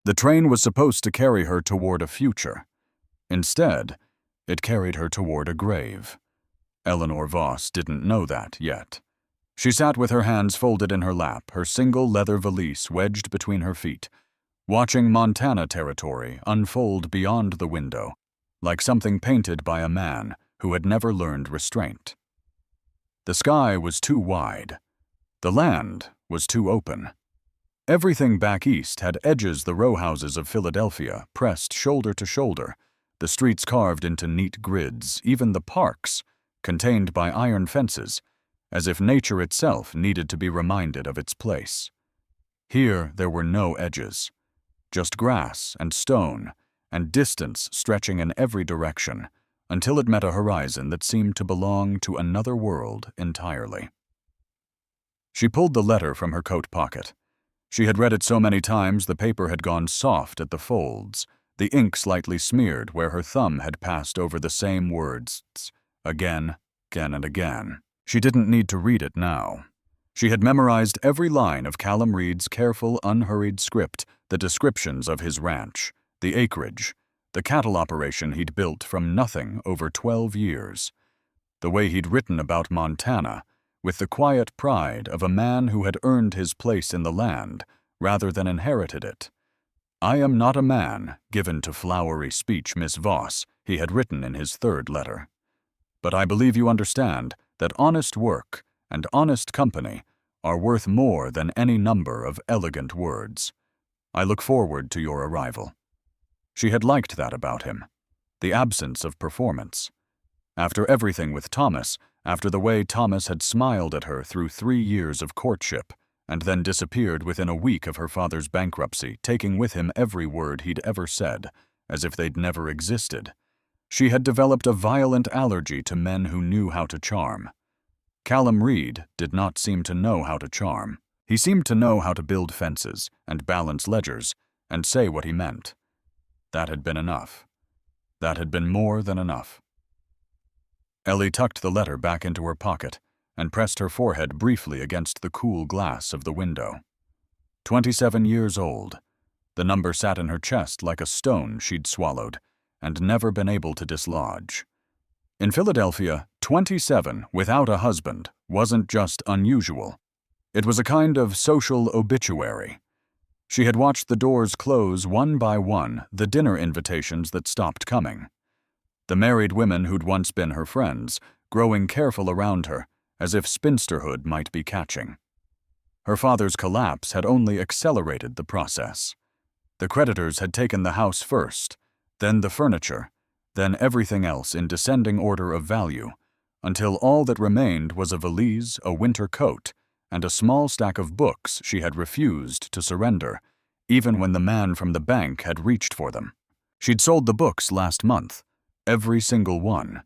The train was supposed to carry her toward a future. Instead, it carried her toward a grave. Eleanor Voss didn't know that yet. She sat with her hands folded in her lap, her single leather valise wedged between her feet, watching Montana territory unfold beyond the window, like something painted by a man who had never learned restraint. The sky was too wide. The land was too open. Everything back east had edges the row houses of Philadelphia, pressed shoulder to shoulder, the streets carved into neat grids, even the parks, contained by iron fences, as if nature itself needed to be reminded of its place. Here there were no edges, just grass and stone, and distance stretching in every direction, until it met a horizon that seemed to belong to another world entirely. She pulled the letter from her coat pocket. She had read it so many times the paper had gone soft at the folds, the ink slightly smeared where her thumb had passed over the same words, again and again. She didn't need to read it now. She had memorized every line of Callum Reed's careful, unhurried script, the descriptions of his ranch, the acreage, the cattle operation he'd built from nothing over 12 years, the way he'd written about Montana, with the quiet pride of a man who had earned his place in the land rather than inherited it. "I am not a man given to flowery speech, Miss Voss," he had written in his third letter. "But I believe you understand that honest work and honest company are worth more than any number of elegant words. I look forward to your arrival." She had liked that about him, the absence of performance. After everything with Thomas, after the way Thomas had smiled at her through 3 years of courtship, and then disappeared within a week of her father's bankruptcy, taking with him every word he'd ever said, as if they'd never existed, she had developed a violent allergy to men who knew how to charm. Callum Reed did not seem to know how to charm. He seemed to know how to build fences and balance ledgers and say what he meant. That had been enough. That had been more than enough. Ellie tucked the letter back into her pocket and pressed her forehead briefly against the cool glass of the window. 27 years old. The number sat in her chest like a stone she'd swallowed and never been able to dislodge. In Philadelphia, 27 without a husband wasn't just unusual. It was a kind of social obituary. She had watched the doors close one by one, the dinner invitations that stopped coming. The married women who'd once been her friends, growing careful around her, as if spinsterhood might be catching. Her father's collapse had only accelerated the process. The creditors had taken the house first, then the furniture, then everything else in descending order of value, until all that remained was a valise, a winter coat, and a small stack of books she had refused to surrender, even when the man from the bank had reached for them. She'd sold the books last month, every single one.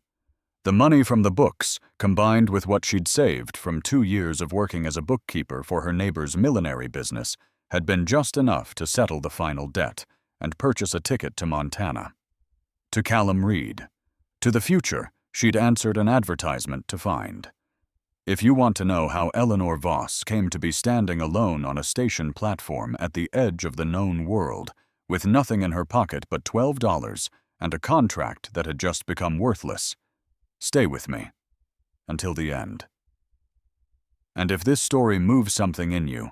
The money from the books, combined with what she'd saved from 2 years of working as a bookkeeper for her neighbor's millinery business, had been just enough to settle the final debt and purchase a ticket to Montana. To Callum Reed. To the future she'd answered an advertisement to find. If you want to know how Eleanor Voss came to be standing alone on a station platform at the edge of the known world, with nothing in her pocket but $12 and a contract that had just become worthless, stay with me until the end. And if this story moves something in you,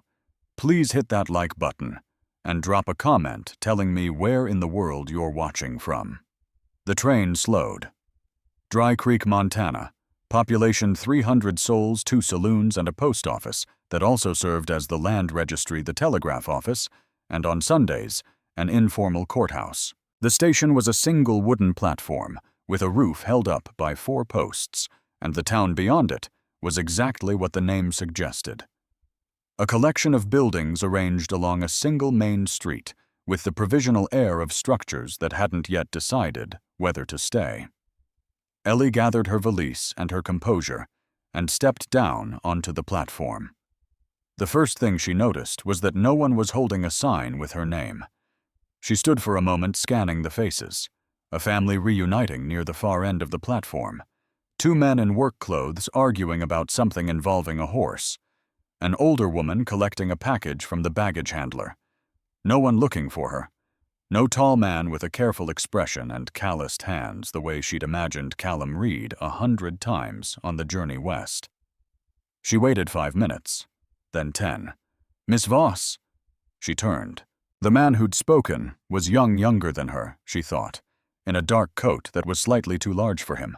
please hit that like button and drop a comment telling me where in the world you're watching from. The train slowed. Dry Creek, Montana. Population 300 souls, 2 saloons, and a post office that also served as the land registry, the telegraph office, and on Sundays, an informal courthouse. The station was a single wooden platform with a roof held up by 4 posts, and the town beyond it was exactly what the name suggested. A collection of buildings arranged along a single main street with the provisional air of structures that hadn't yet decided whether to stay. Ellie gathered her valise and her composure and stepped down onto the platform. The first thing she noticed was that no one was holding a sign with her name. She stood for a moment scanning the faces, a family reuniting near the far end of the platform, 2 men in work clothes arguing about something involving a horse, an older woman collecting a package from the baggage handler, no one looking for her, No tall man with a careful expression and calloused hands the way she'd imagined Callum Reed 100 times on the journey west. She waited 5 minutes, then 10. "Miss Voss!" She turned. The man who'd spoken was younger than her, she thought, in a dark coat that was slightly too large for him,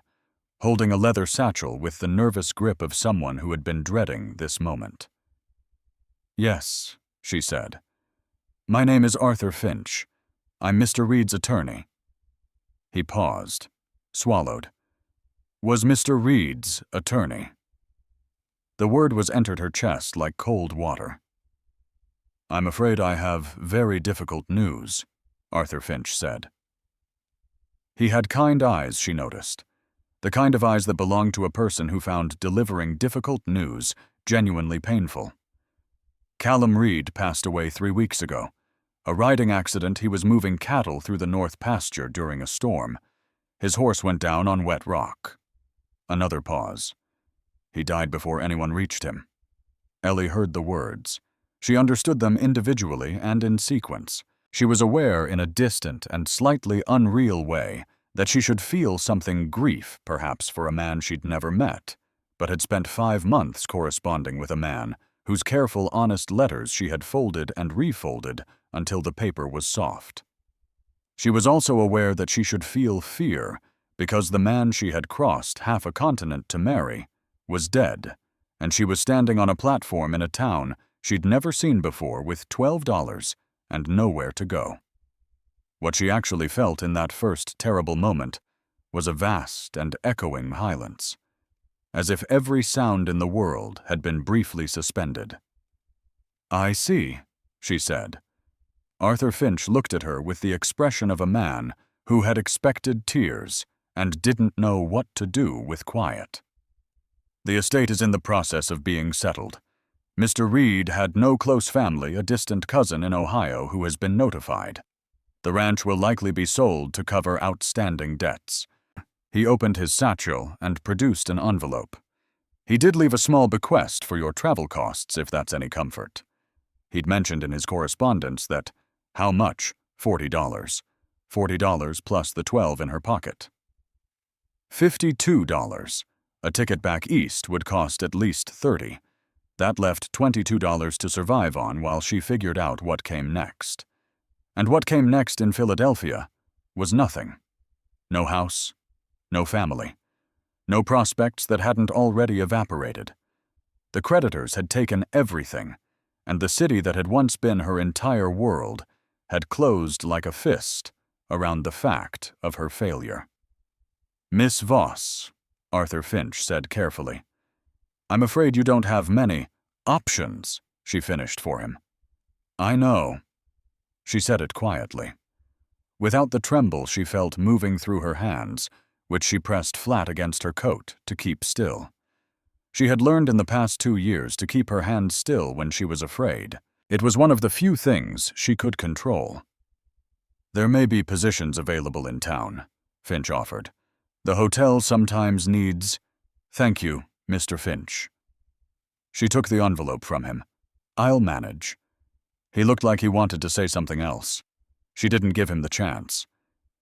holding a leather satchel with the nervous grip of someone who had been dreading this moment. "Yes," she said. "My name is Arthur Finch. I'm Mr. Reed's attorney." He paused, swallowed. Was Mr. Reed's attorney? The word was entered her chest like cold water. "I'm afraid I have very difficult news," Arthur Finch said. He had kind eyes, she noticed, the kind of eyes that belonged to a person who found delivering difficult news genuinely painful. Callum Reed passed away 3 weeks ago. A riding accident. He was moving cattle through the north pasture during a storm. His horse went down on wet rock. Another pause. He died before anyone reached him. Ellie heard the words. She understood them individually and in sequence. She was aware in a distant and slightly unreal way that she should feel something grief, perhaps for a man she'd never met, but had spent 5 months corresponding with a man whose careful, honest letters she had folded and refolded until the paper was soft. She was also aware that she should feel fear because the man she had crossed half a continent to marry was dead, and she was standing on a platform in a town she'd never seen before with $12 and nowhere to go. What she actually felt in that first terrible moment was a vast and echoing silence, as if every sound in the world had been briefly suspended. "I see," she said. Arthur Finch looked at her with the expression of a man who had expected tears and didn't know what to do with quiet. "The estate is in the process of being settled. Mr. Reed had no close family, a distant cousin in Ohio who has been notified. The ranch will likely be sold to cover outstanding debts." He opened his satchel and produced an envelope. "He did leave a small bequest for your travel costs, if that's any comfort." He'd mentioned in his correspondence that, how much? $40. $40 plus the 12 in her pocket. $52. A ticket back east would cost at least $30. That left $22 to survive on while she figured out what came next. And what came next in Philadelphia was nothing. No house, no family, no prospects that hadn't already evaporated. The creditors had taken everything, and the city that had once been her entire world had closed like a fist around the fact of her failure. "Miss Voss," Arthur Finch said carefully. "I'm afraid you don't have many options," she finished for him. "I know." She said it quietly, without the tremble she felt moving through her hands, which she pressed flat against her coat to keep still. She had learned in the past 2 years to keep her hands still when she was afraid. It was one of the few things she could control. "There may be positions available in town," Finch offered. "The hotel sometimes needs—" "Thank you, Mr. Finch." She took the envelope from him. "I'll manage." He looked like he wanted to say something else. She didn't give him the chance.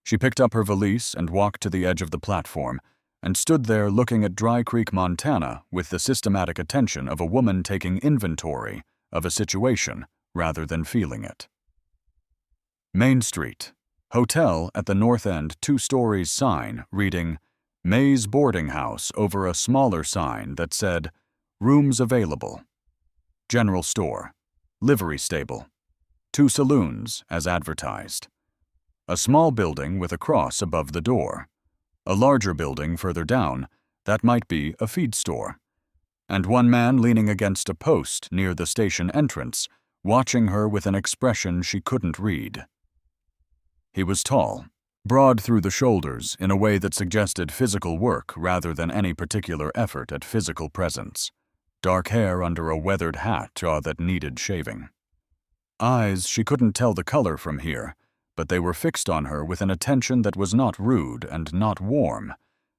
She picked up her valise and walked to the edge of the platform and stood there looking at Dry Creek, Montana with the systematic attention of a woman taking inventory of a situation rather than feeling it. Main Street. Hotel at the north end, 2 stories sign reading May's Boarding House over a smaller sign that said Rooms Available. General store. Livery stable. 2 saloons as advertised. A small building with a cross above the door. A larger building further down that might be a feed store. And one man leaning against a post near the station entrance, watching her with an expression she couldn't read. He was tall, broad through the shoulders in a way that suggested physical work rather than any particular effort at physical presence. Dark hair under a weathered hat that needed shaving. Eyes, she couldn't tell the color from here, but they were fixed on her with an attention that was not rude and not warm,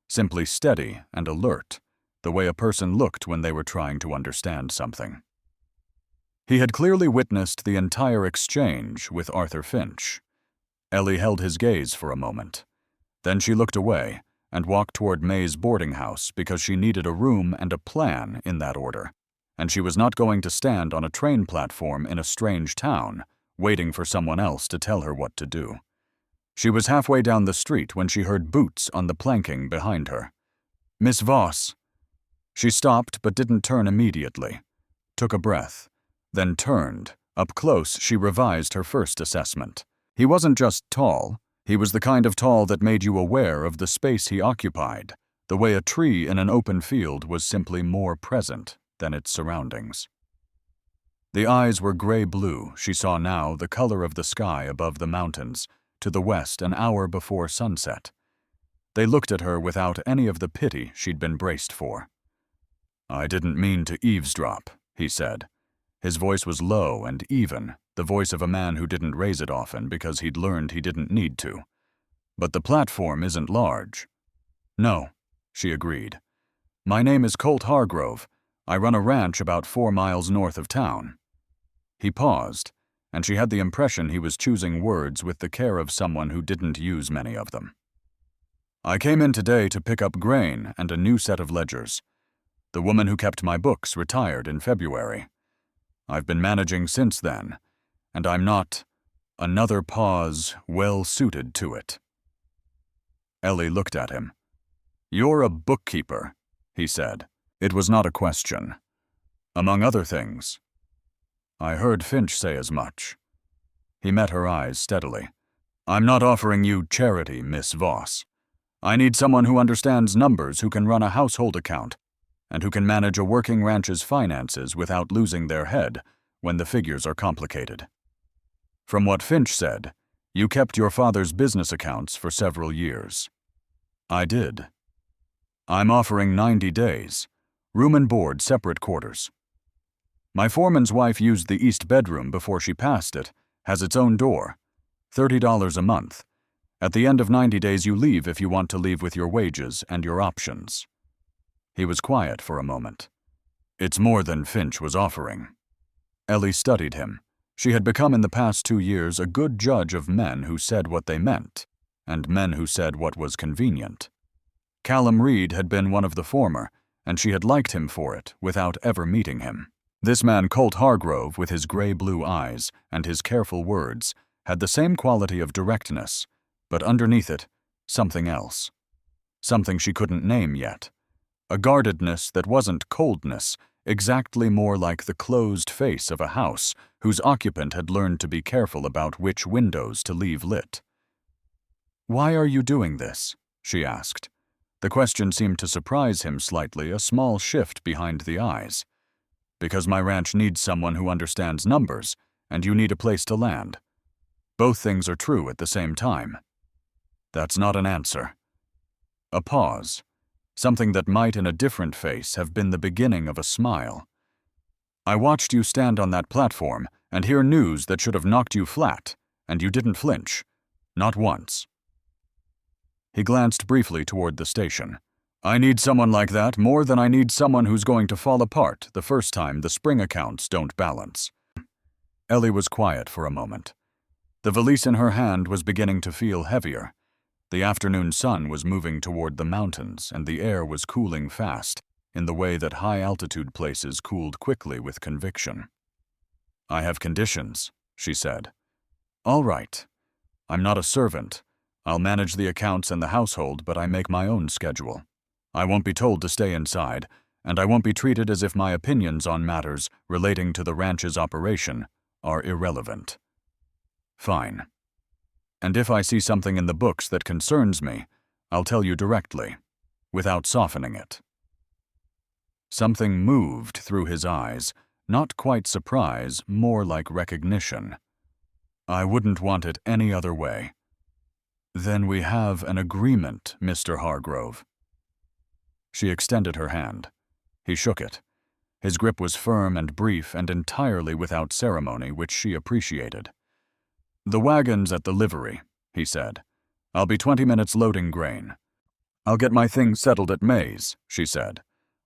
simply steady and alert, the way a person looked when they were trying to understand something. He had clearly witnessed the entire exchange with Arthur Finch. Ellie held his gaze for a moment. Then she looked away and walked toward May's boarding house because she needed a room and a plan in that order, and she was not going to stand on a train platform in a strange town, waiting for someone else to tell her what to do. She was halfway down the street when she heard boots on the planking behind her. "Miss Voss." She stopped but didn't turn immediately, took a breath, then turned. Up close, she revised her first assessment. He wasn't just tall. He was the kind of tall that made you aware of the space he occupied, the way a tree in an open field was simply more present than its surroundings. The eyes were gray-blue. She saw now the color of the sky above the mountains, to the west an hour before sunset. They looked at her without any of the pity she'd been braced for. "I didn't mean to eavesdrop," he said. His voice was low and even, the voice of a man who didn't raise it often because he'd learned he didn't need to. "But the platform isn't large." "No," she agreed. "My name is Colt Hargrove. I run a ranch about 4 miles north of town." He paused, and she had the impression he was choosing words with the care of someone who didn't use many of them. "I came in today to pick up grain and a new set of ledgers. The woman who kept my books retired in February. I've been managing since then, and I'm not," another pause, well-suited to it. Ellie looked at him. "You're a bookkeeper," he said. It was not a question. "Among other things." "I heard Finch say as much." He met her eyes steadily. "I'm not offering you charity, Miss Voss. I need someone who understands numbers, who can run a household account, and who can manage a working ranch's finances without losing their head when the figures are complicated. From what Finch said, you kept your father's business accounts for several years." "I did." "I'm offering 90 days. Room and board, separate quarters. My foreman's wife used the east bedroom before she passed it, has its own door. $30 a month. At the end of 90 days you leave if you want to leave with your wages and your options." He was quiet for a moment. "It's more than Finch was offering." Ellie studied him. She had become in the past 2 years a good judge of men who said what they meant, and men who said what was convenient. Callum Reed had been one of the former, and she had liked him for it without ever meeting him. This man Colt Hargrove, with his gray-blue eyes and his careful words, had the same quality of directness, but underneath it, something else. Something she couldn't name yet. A guardedness that wasn't coldness, exactly more like the closed face of a house whose occupant had learned to be careful about which windows to leave lit. "Why are you doing this?" she asked. The question seemed to surprise him slightly, a small shift behind the eyes. "Because my ranch needs someone who understands numbers, and you need a place to land. Both things are true at the same time." "That's not an answer." A pause. Something that might in a different face have been the beginning of a smile. "I watched you stand on that platform and hear news that should have knocked you flat, and you didn't flinch. Not once." He glanced briefly toward the station. "I need someone like that more than I need someone who's going to fall apart the first time the spring accounts don't balance." Ellie was quiet for a moment. The valise in her hand was beginning to feel heavier. The afternoon sun was moving toward the mountains, and the air was cooling fast, in the way that high-altitude places cooled quickly with conviction. "I have conditions," she said. "All right. I'm not a servant. I'll manage the accounts and the household, but I make my own schedule. I won't be told to stay inside, and I won't be treated as if my opinions on matters relating to the ranch's operation are irrelevant." "Fine. And if I see something in the books that concerns me, I'll tell you directly, without softening it." Something moved through his eyes, not quite surprise, more like recognition. "I wouldn't want it any other way." "Then we have an agreement, Mr. Hargrove." She extended her hand. He shook it. His grip was firm and brief and entirely without ceremony, which she appreciated. "The wagon's at the livery," he said. "I'll be 20 minutes loading grain." "I'll get my things settled at May's," she said.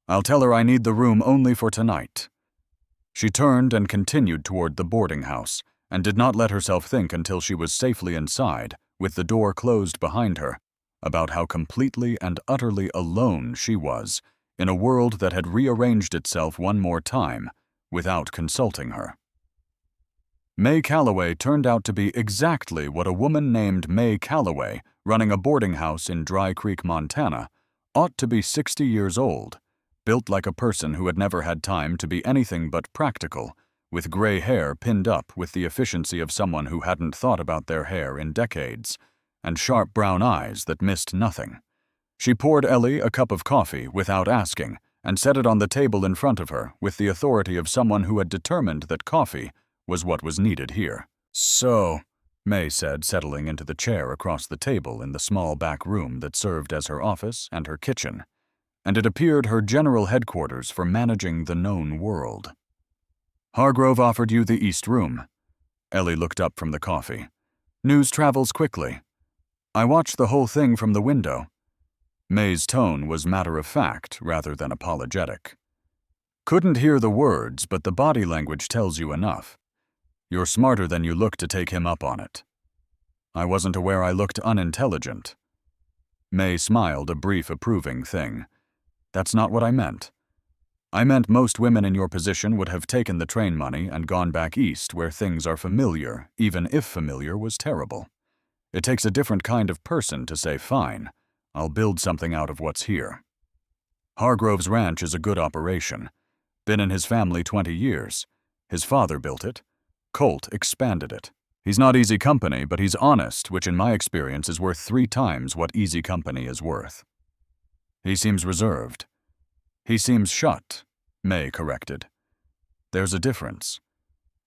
"I'll tell her I need the room only for tonight." She turned and continued toward the boarding house, and did not let herself think until she was safely inside, with the door closed behind her, about how completely and utterly alone she was in a world that had rearranged itself one more time without consulting her. May Calloway turned out to be exactly what a woman named May Calloway, running a boarding house in Dry Creek, Montana, ought to be 60 years old, built like a person who had never had time to be anything but practical, with gray hair pinned up with the efficiency of someone who hadn't thought about their hair in decades, and sharp brown eyes that missed nothing. She poured Ellie a cup of coffee without asking, and set it on the table in front of her with the authority of someone who had determined that coffee was what was needed here. "So," May said, settling into the chair across the table in the small back room that served as her office and her kitchen, and it appeared her general headquarters for managing the known world. "Hargrove offered you the East Room." Ellie looked up from the coffee. "News travels quickly. I watched the whole thing from the window." May's tone was matter-of-fact rather than apologetic. "Couldn't hear the words, but the body language tells you enough. You're smarter than you look to take him up on it." "I wasn't aware I looked unintelligent." May smiled a brief approving thing. "That's not what I meant. I meant most women in your position would have taken the train money and gone back east where things are familiar, even if familiar was terrible. It takes a different kind of person to say, fine, I'll build something out of what's here. Hargrove's ranch is a good operation. Been in his family 20 years. His father built it. Colt expanded it. He's not easy company, but he's honest, which in my experience is worth 3 times what easy company is worth." "He seems reserved." "He seems shut," May corrected. "There's a difference.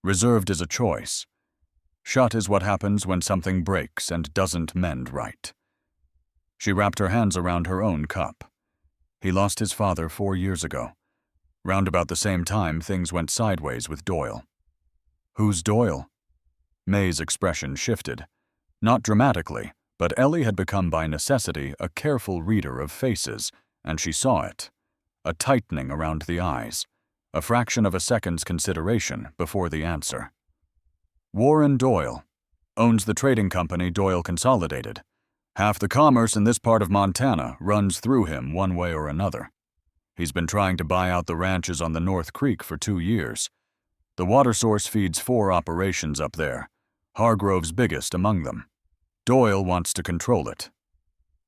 Reserved is a choice. Shut is what happens when something breaks and doesn't mend right." She wrapped her hands around her own cup. "He lost his father 4 years ago. Round about the same time things went sideways with Doyle." "Who's Doyle?" May's expression shifted. Not dramatically, but Ellie had become by necessity a careful reader of faces, and she saw it. A tightening around the eyes, a fraction of a second's consideration before the answer. "Warren Doyle. Owns the trading company Doyle Consolidated. Half the commerce in this part of Montana runs through him one way or another. He's been trying to buy out the ranches on the North Creek for 2 years. The water source feeds 4 operations up there, Hargrove's biggest among them. Doyle wants to control it."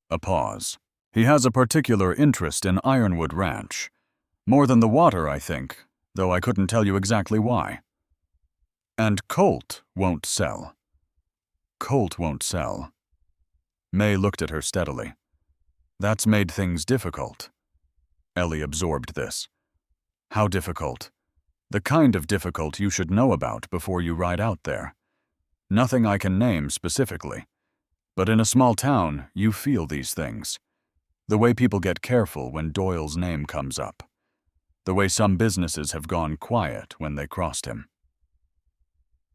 A pause. "He has a particular interest in Ironwood Ranch. More than the water, I think, though I couldn't tell you exactly why." "And Colt won't sell." "Colt won't sell." May looked at her steadily. "That's made things difficult." Ellie absorbed this. "How difficult?" "The kind of difficult you should know about before you ride out there. Nothing I can name specifically. But in a small town, you feel these things. The way people get careful when Doyle's name comes up. The way some businesses have gone quiet when they crossed him."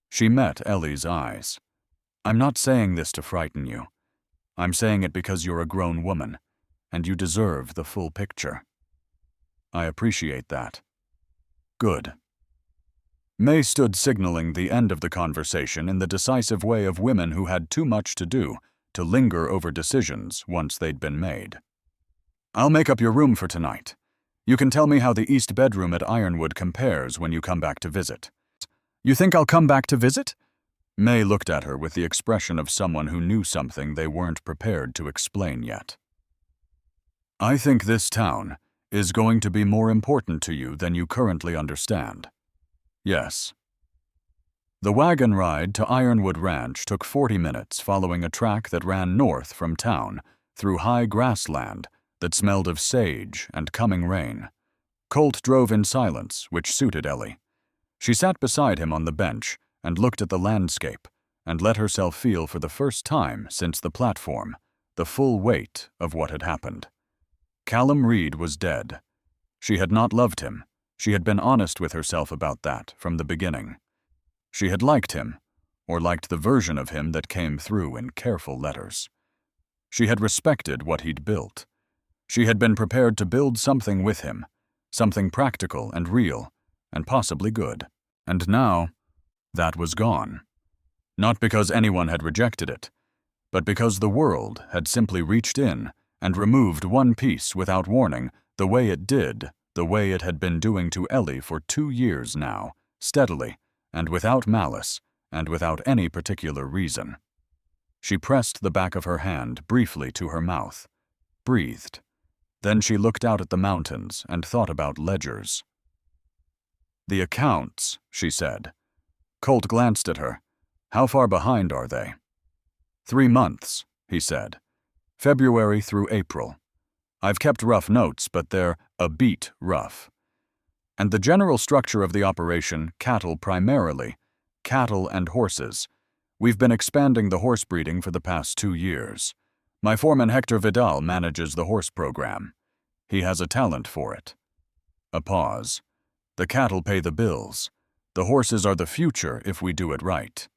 She met Ellie's eyes. "I'm not saying this to frighten you. I'm saying it because you're a grown woman, and you deserve the full picture." "I appreciate that." "Good." May stood signaling the end of the conversation in the decisive way of women who had too much to do to linger over decisions once they'd been made. "I'll make up your room for tonight. You can tell me how the east bedroom at Ironwood compares when you come back to visit." "You think I'll come back to visit?" May looked at her with the expression of someone who knew something they weren't prepared to explain yet. "I think this town is going to be more important to you than you currently understand. Yes." The wagon ride to Ironwood Ranch took 40 minutes following a track that ran north from town through high grassland that smelled of sage and coming rain. Colt drove in silence, which suited Ellie. She sat beside him on the bench and looked at the landscape and let herself feel for the first time since the platform the full weight of what had happened. Callum Reed was dead. She had not loved him. She had been honest with herself about that from the beginning. She had liked him, or liked the version of him that came through in careful letters. She had respected what he'd built. She had been prepared to build something with him, something practical and real, and possibly good. And now, that was gone. Not because anyone had rejected it, but because the world had simply reached in and removed one piece without warning, the way it did, the way it had been doing to Ellie for 2 years now, steadily, and without malice, and without any particular reason. She pressed the back of her hand briefly to her mouth, breathed. Then she looked out at the mountains and thought about ledgers. "The accounts," she said. Colt glanced at her. "How far behind are they?" 3 months, he said. February through April. I've kept rough notes, but they're a beat rough. And the general structure of the operation, cattle primarily, cattle and horses. We've been expanding the horse breeding for the past 2 years. My foreman Hector Vidal manages the horse program. He has a talent for it. A pause. The cattle pay the bills. The horses are the future if we do it right.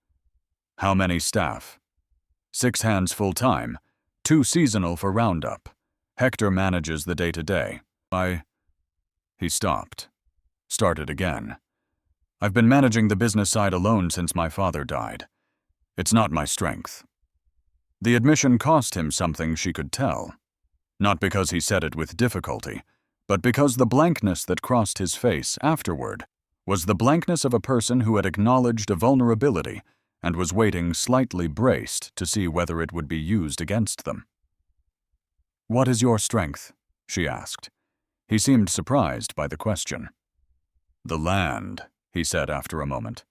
How many staff? 6 hands full-time, 2 seasonal for roundup. Hector manages the day-to-day. He stopped. Started again. I've been managing the business side alone since my father died. It's not my strength. The admission cost him something she could tell. Not because he said it with difficulty, but because the blankness that crossed his face afterward was the blankness of a person who had acknowledged a vulnerability and was waiting slightly braced to see whether it would be used against them. "What is your strength?" she asked. He seemed surprised by the question. "The land," he said after a moment.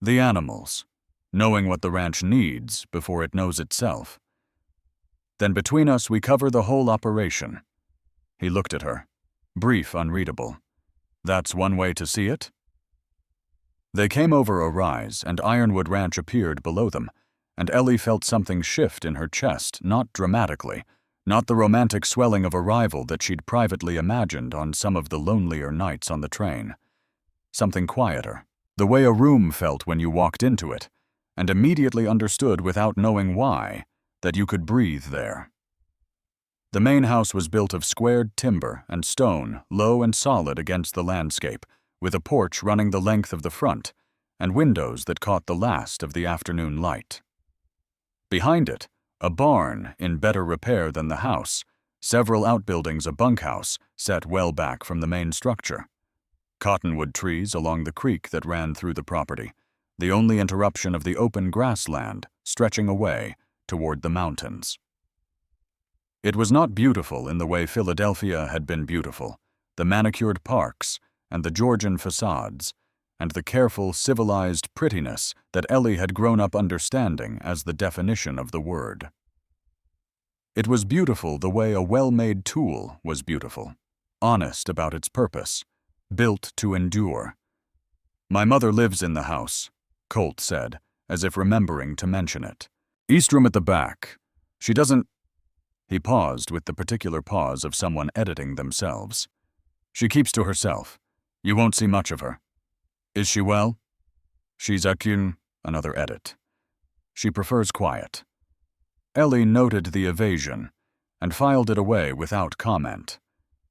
"The animals, knowing what the ranch needs before it knows itself. Then between us we cover the whole operation." He looked at her. Brief, unreadable. "That's one way to see it?" They came over a rise, and Ironwood Ranch appeared below them, and Ellie felt something shift in her chest, not dramatically, not the romantic swelling of arrival that she'd privately imagined on some of the lonelier nights on the train. Something quieter, the way a room felt when you walked into it, and immediately understood without knowing why that you could breathe there. The main house was built of squared timber and stone, low and solid against the landscape, with a porch running the length of the front, and windows that caught the last of the afternoon light. Behind it, a barn in better repair than the house, several outbuildings, a bunkhouse set well back from the main structure. Cottonwood trees along the creek that ran through the property, the only interruption of the open grassland stretching away toward the mountains. It was not beautiful in the way Philadelphia had been beautiful, the manicured parks, and the Georgian facades, and the careful, civilized prettiness that Ellie had grown up understanding as the definition of the word. It was beautiful the way a well-made tool was beautiful, honest about its purpose, built to endure. "My mother lives in the house," Colt said, as if remembering to mention it. "East room at the back. She doesn't—" He paused with the particular pause of someone editing themselves. "She keeps to herself. You won't see much of her. Is she well?" "She's acune," another edit. "She prefers quiet." Ellie noted the evasion and filed it away without comment.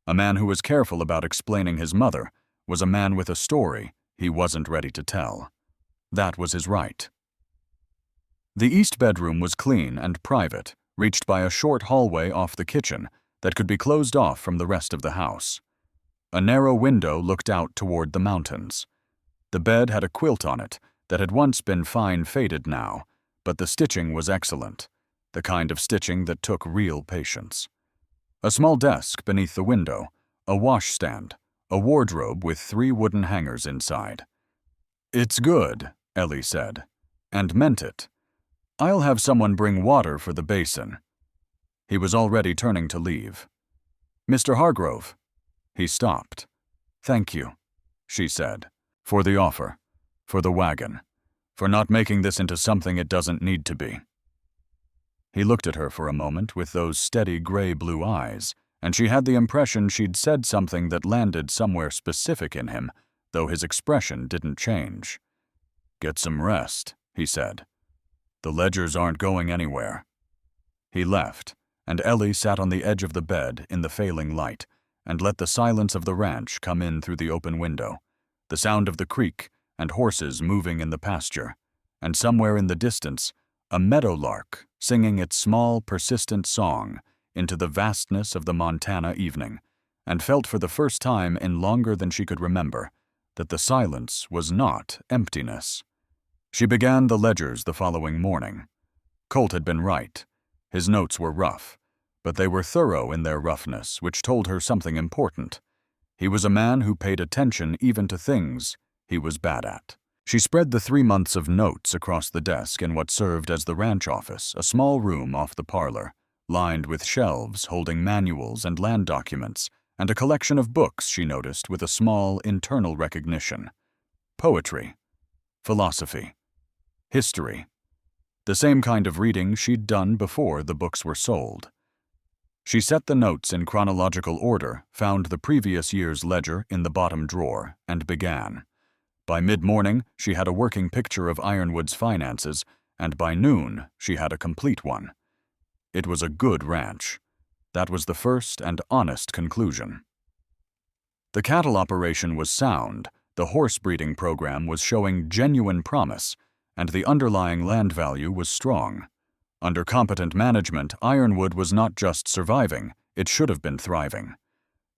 A man who was careful about explaining his mother was a man with a story he wasn't ready to tell. That was his right. The east bedroom was clean and private, reached by a short hallway off the kitchen that could be closed off from the rest of the house. A narrow window looked out toward the mountains. The bed had a quilt on it that had once been fine faded now, but the stitching was excellent, the kind of stitching that took real patience. A small desk beneath the window, a washstand, a wardrobe with 3 wooden hangers inside. "It's good," Ellie said, and meant it. "I'll have someone bring water for the basin." He was already turning to leave. "Mr. Hargrove." He stopped. "Thank you," she said, "for the offer, for the wagon, for not making this into something it doesn't need to be." He looked at her for a moment with those steady gray-blue eyes, and she had the impression she'd said something that landed somewhere specific in him, though his expression didn't change. "Get some rest," he said. "The ledgers aren't going anywhere." He left, and Ellie sat on the edge of the bed in the failing light, and let the silence of the ranch come in through the open window, the sound of the creek and horses moving in the pasture, and somewhere in the distance, a meadowlark singing its small, persistent song into the vastness of the Montana evening, and felt for the first time in longer than she could remember that the silence was not emptiness. She began the ledgers the following morning. Colt had been right. His notes were rough, but they were thorough in their roughness, which told her something important. He was a man who paid attention even to things he was bad at. She spread the 3 months of notes across the desk in what served as the ranch office, a small room off the parlor, lined with shelves holding manuals and land documents, and a collection of books she noticed with a small internal recognition. Poetry, philosophy, history. The same kind of reading she'd done before the books were sold. She set the notes in chronological order, found the previous year's ledger in the bottom drawer, and began. By mid-morning, she had a working picture of Ironwood's finances, and by noon, she had a complete one. It was a good ranch. That was the first and honest conclusion. The cattle operation was sound, the horse breeding program was showing genuine promise, and the underlying land value was strong. Under competent management, Ironwood was not just surviving, it should have been thriving.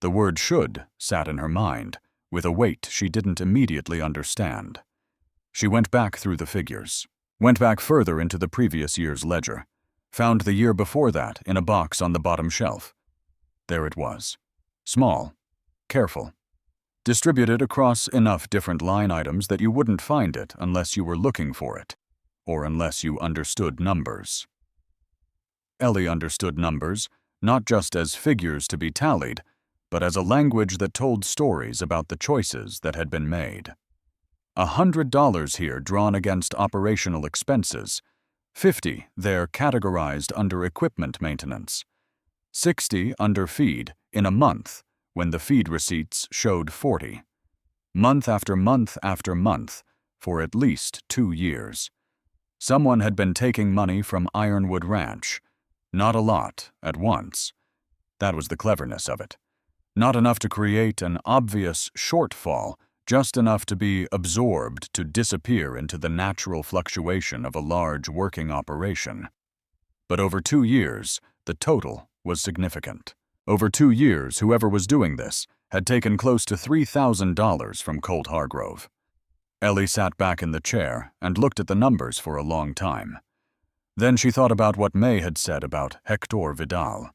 The word should sat in her mind, with a weight she didn't immediately understand. She went back through the figures, went back further into the previous year's ledger, found the year before that in a box on the bottom shelf. There it was. Small, careful, distributed across enough different line items that you wouldn't find it unless you were looking for it, or unless you understood numbers. Ellie understood numbers, not just as figures to be tallied, but as a language that told stories about the choices that had been made. $100 here drawn against operational expenses, $50 there categorized under equipment maintenance, $60 under feed in a month when the feed receipts showed $40, month after month after month for at least 2 years. Someone had been taking money from Ironwood Ranch, not a lot at once. That was the cleverness of it. Not enough to create an obvious shortfall, just enough to be absorbed to disappear into the natural fluctuation of a large working operation. But over 2 years, the total was significant. Over 2 years, whoever was doing this had taken close to $3,000 from Colt Hargrove. Ellie sat back in the chair and looked at the numbers for a long time. Then she thought about what May had said about Hector Vidal.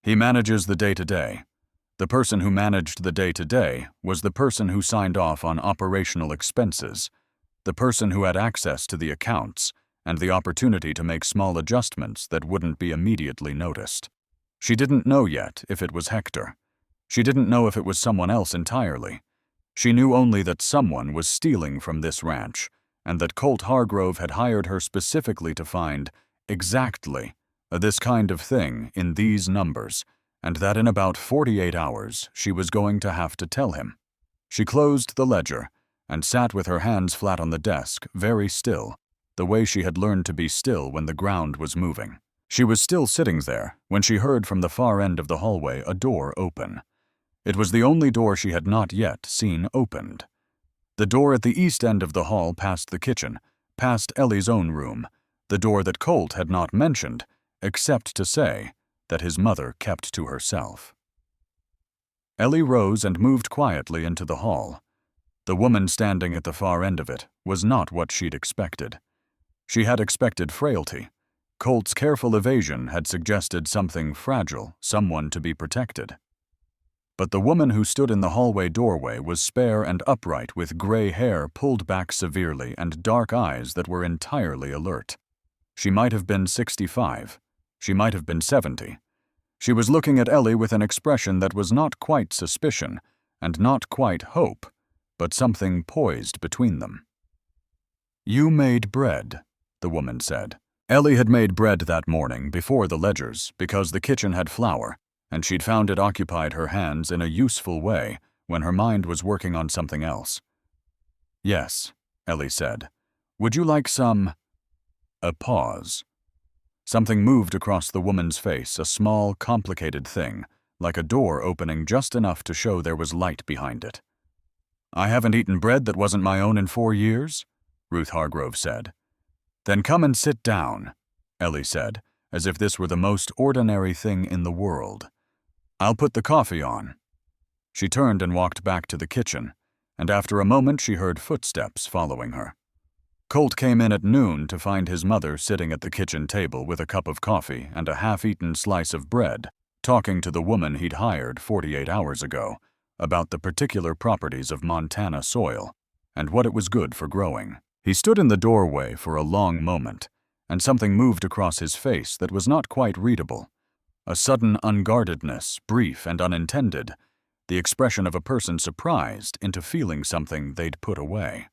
He manages the day-to-day. The person who managed the day-to-day was the person who signed off on operational expenses, the person who had access to the accounts and the opportunity to make small adjustments that wouldn't be immediately noticed. She didn't know yet if it was Hector. She didn't know if it was someone else entirely. She knew only that someone was stealing from this ranch, and that Colt Hargrove had hired her specifically to find exactly this kind of thing in these numbers, and that in about 48 hours she was going to have to tell him. She closed the ledger and sat with her hands flat on the desk, very still, the way she had learned to be still when the ground was moving. She was still sitting there when she heard from the far end of the hallway a door open. It was the only door she had not yet seen opened. The door at the east end of the hall past the kitchen, past Ellie's own room, the door that Colt had not mentioned, except to say that his mother kept to herself. Ellie rose and moved quietly into the hall. The woman standing at the far end of it was not what she'd expected. She had expected frailty. Colt's careful evasion had suggested something fragile, someone to be protected. But the woman who stood in the hallway doorway was spare and upright, with gray hair pulled back severely and dark eyes that were entirely alert. She might have been 65. She might have been 70. She was looking at Ellie with an expression that was not quite suspicion and not quite hope, but something poised between them. "You made bread," the woman said. Ellie had made bread that morning before the ledgers because the kitchen had flour, and she'd found it occupied her hands in a useful way when her mind was working on something else. "Yes," Ellie said. "Would you like some—" A pause. Something moved across the woman's face, a small, complicated thing, like a door opening just enough to show there was light behind it. "I haven't eaten bread that wasn't my own in 4 years," Ruth Hargrove said. Then come and sit down, Ellie said, as if this were the most ordinary thing in the world. I'll put the coffee on. She turned and walked back to the kitchen, and after a moment she heard footsteps following her. Colt came in at noon to find his mother sitting at the kitchen table with a cup of coffee and a half-eaten slice of bread, talking to the woman he'd hired 48 hours ago about the particular properties of Montana soil and what it was good for growing. He stood in the doorway for a long moment, and something moved across his face that was not quite readable. A sudden unguardedness, brief and unintended, the expression of a person surprised into feeling something they'd put away.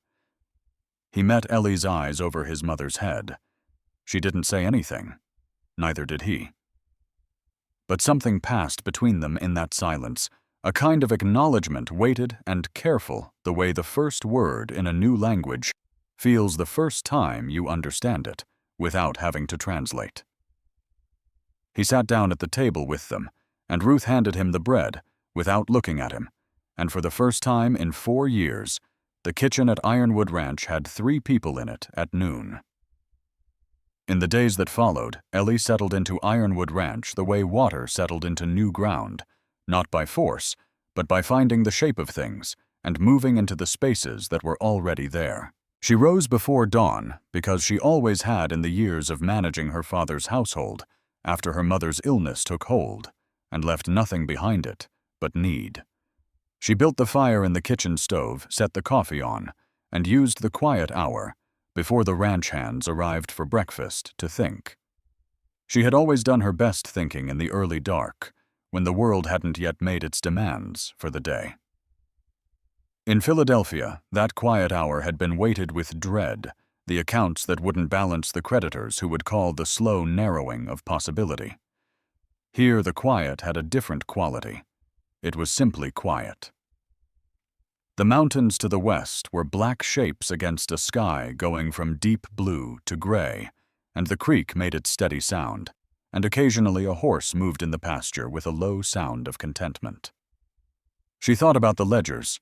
He met Ellie's eyes over his mother's head. She didn't say anything. Neither did he. But something passed between them in that silence, a kind of acknowledgement weighted and careful the way the first word in a new language feels the first time you understand it, without having to translate. He sat down at the table with them, and Ruth handed him the bread, without looking at him, and for the first time in 4 years, the kitchen at Ironwood Ranch had 3 people in it at noon. In the days that followed, Ellie settled into Ironwood Ranch the way water settled into new ground, not by force, but by finding the shape of things and moving into the spaces that were already there. She rose before dawn because she always had in the years of managing her father's household after her mother's illness took hold and left nothing behind it but need. She built the fire in the kitchen stove, set the coffee on, and used the quiet hour before the ranch hands arrived for breakfast to think. She had always done her best thinking in the early dark, when the world hadn't yet made its demands for the day. In Philadelphia, that quiet hour had been weighted with dread, the accounts that wouldn't balance the creditors who would call the slow narrowing of possibility. Here the quiet had a different quality. It was simply quiet. The mountains to the west were black shapes against a sky going from deep blue to gray, and the creek made its steady sound, and occasionally a horse moved in the pasture with a low sound of contentment. She thought about the ledgers.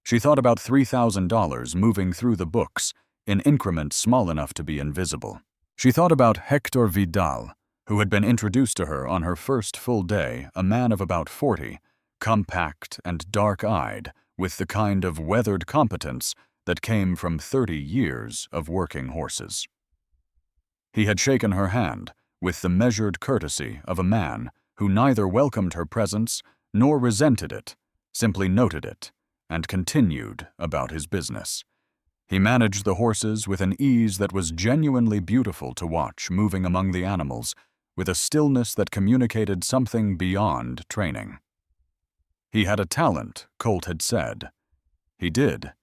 She thought about $3,000 moving through the books in increments small enough to be invisible. She thought about Hector Vidal, who had been introduced to her on her first full day, a man of about 40, compact and dark-eyed, with the kind of weathered competence that came from 30 years of working horses. He had shaken her hand with the measured courtesy of a man who neither welcomed her presence nor resented it, simply noted it, and continued about his business. He managed the horses with an ease that was genuinely beautiful to watch moving among the animals, with a stillness that communicated something beyond training. He had a talent, Colt had said. He did.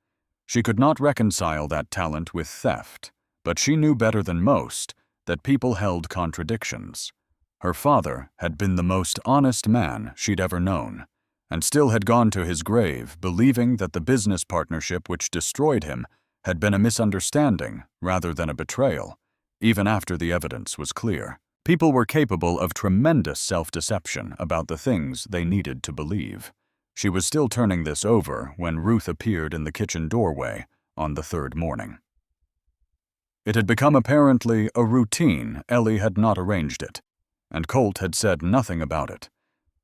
She could not reconcile that talent with theft, but she knew better than most that people held contradictions. Her father had been the most honest man she'd ever known, and still had gone to his grave believing that the business partnership which destroyed him had been a misunderstanding rather than a betrayal, even after the evidence was clear. People were capable of tremendous self-deception about the things they needed to believe. She was still turning this over when Ruth appeared in the kitchen doorway on the 3rd morning. It had become apparently a routine. Ellie had not arranged it, and Colt had said nothing about it.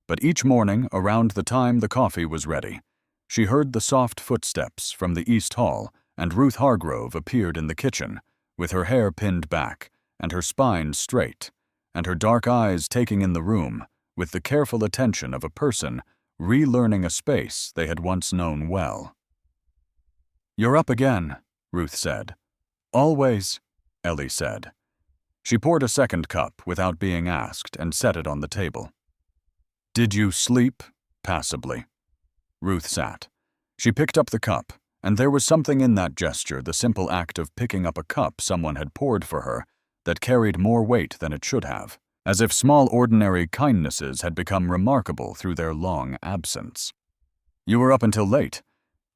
But each morning, around the time the coffee was ready, she heard the soft footsteps from the East Hall, and Ruth Hargrove appeared in the kitchen, with her hair pinned back and her spine straight, and her dark eyes taking in the room with the careful attention of a person relearning a space they had once known well. "You're up again," Ruth said. "Always," Ellie said. She poured a second cup without being asked and set it on the table. "Did you sleep?" Passably. Ruth sat. She picked up the cup, and there was something in that gesture, the simple act of picking up a cup someone had poured for her, that carried more weight than it should have, as if small ordinary kindnesses had become remarkable through their long absence. "You were up until late.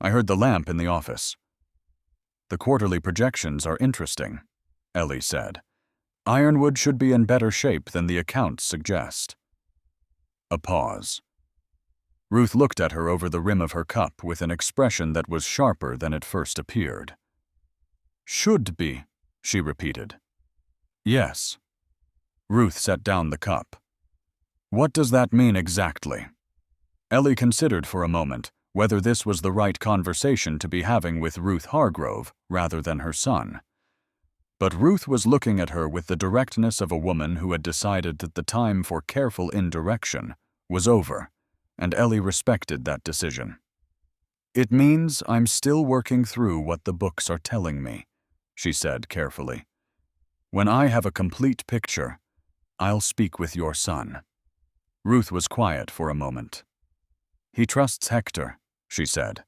I heard the lamp in the office." "The quarterly projections are interesting," Ellie said. "Ironwood should be in better shape than the accounts suggest." A pause. Ruth looked at her over the rim of her cup with an expression that was sharper than it first appeared. Should be, she repeated. Yes. Ruth set down the cup. What does that mean exactly? Ellie considered for a moment whether this was the right conversation to be having with Ruth Hargrove rather than her son. But Ruth was looking at her with the directness of a woman who had decided that the time for careful indirection was over, and Ellie respected that decision. It means I'm still working through what the books are telling me, she said carefully. When I have a complete picture, I'll speak with your son. Ruth was quiet for a moment. He trusts Hector, she said.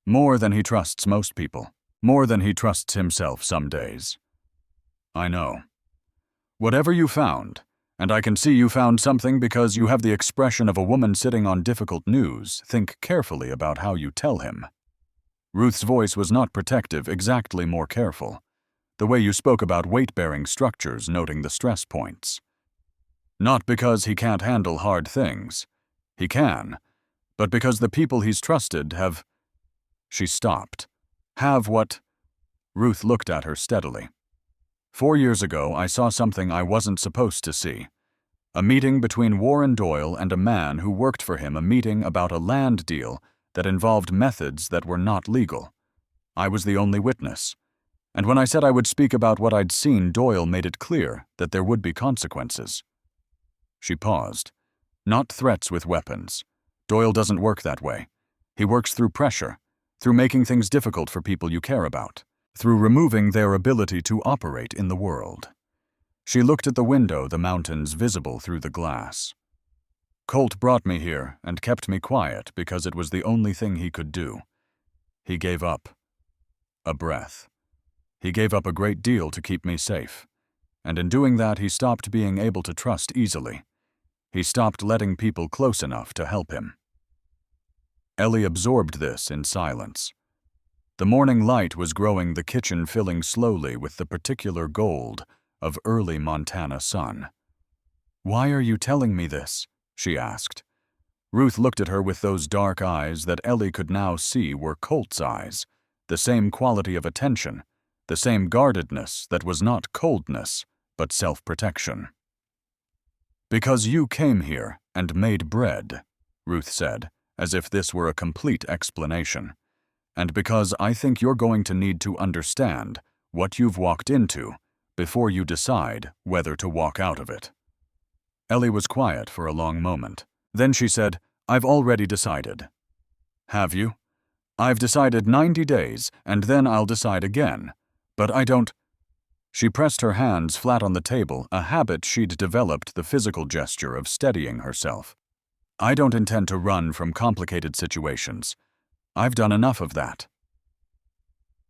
More than he trusts most people. More than he trusts himself some days. I know. Whatever you found, and I can see you found something because you have the expression of a woman sitting on difficult news, think carefully about how you tell him. Ruth's voice was not protective, exactly more careful. The way you spoke about weight-bearing structures, noting the stress points. Not because he can't handle hard things. He can. But because the people he's trusted have... She stopped. Have what? Ruth looked at her steadily. 4 years ago, I saw something I wasn't supposed to see. A meeting between Warren Doyle and a man who worked for him, a meeting about a land deal that involved methods that were not legal. I was the only witness. And when I said I would speak about what I'd seen, Doyle made it clear that there would be consequences. She paused. Not threats with weapons. Doyle doesn't work that way. He works through pressure, through making things difficult for people you care about, through removing their ability to operate in the world. She looked at the window, the mountains visible through the glass. Colt brought me here and kept me quiet because it was the only thing he could do. He gave up. A breath. He gave up a great deal to keep me safe. And in doing that, he stopped being able to trust easily. He stopped letting people close enough to help him. Ellie absorbed this in silence. The morning light was growing, the kitchen filling slowly with the particular gold of early Montana sun. Why are you telling me this? She asked. Ruth looked at her with those dark eyes that Ellie could now see were Colt's eyes, the same quality of attention, the same guardedness that was not coldness, but self-protection. Because you came here and made bread, Ruth said, as if this were a complete explanation. And because I think you're going to need to understand what you've walked into before you decide whether to walk out of it. Ellie was quiet for a long moment. Then she said, I've already decided. Have you? I've decided 90 days, and then I'll decide again. But I don't... She pressed her hands flat on the table, a habit she'd developed, the physical gesture of steadying herself. I don't intend to run from complicated situations. I've done enough of that.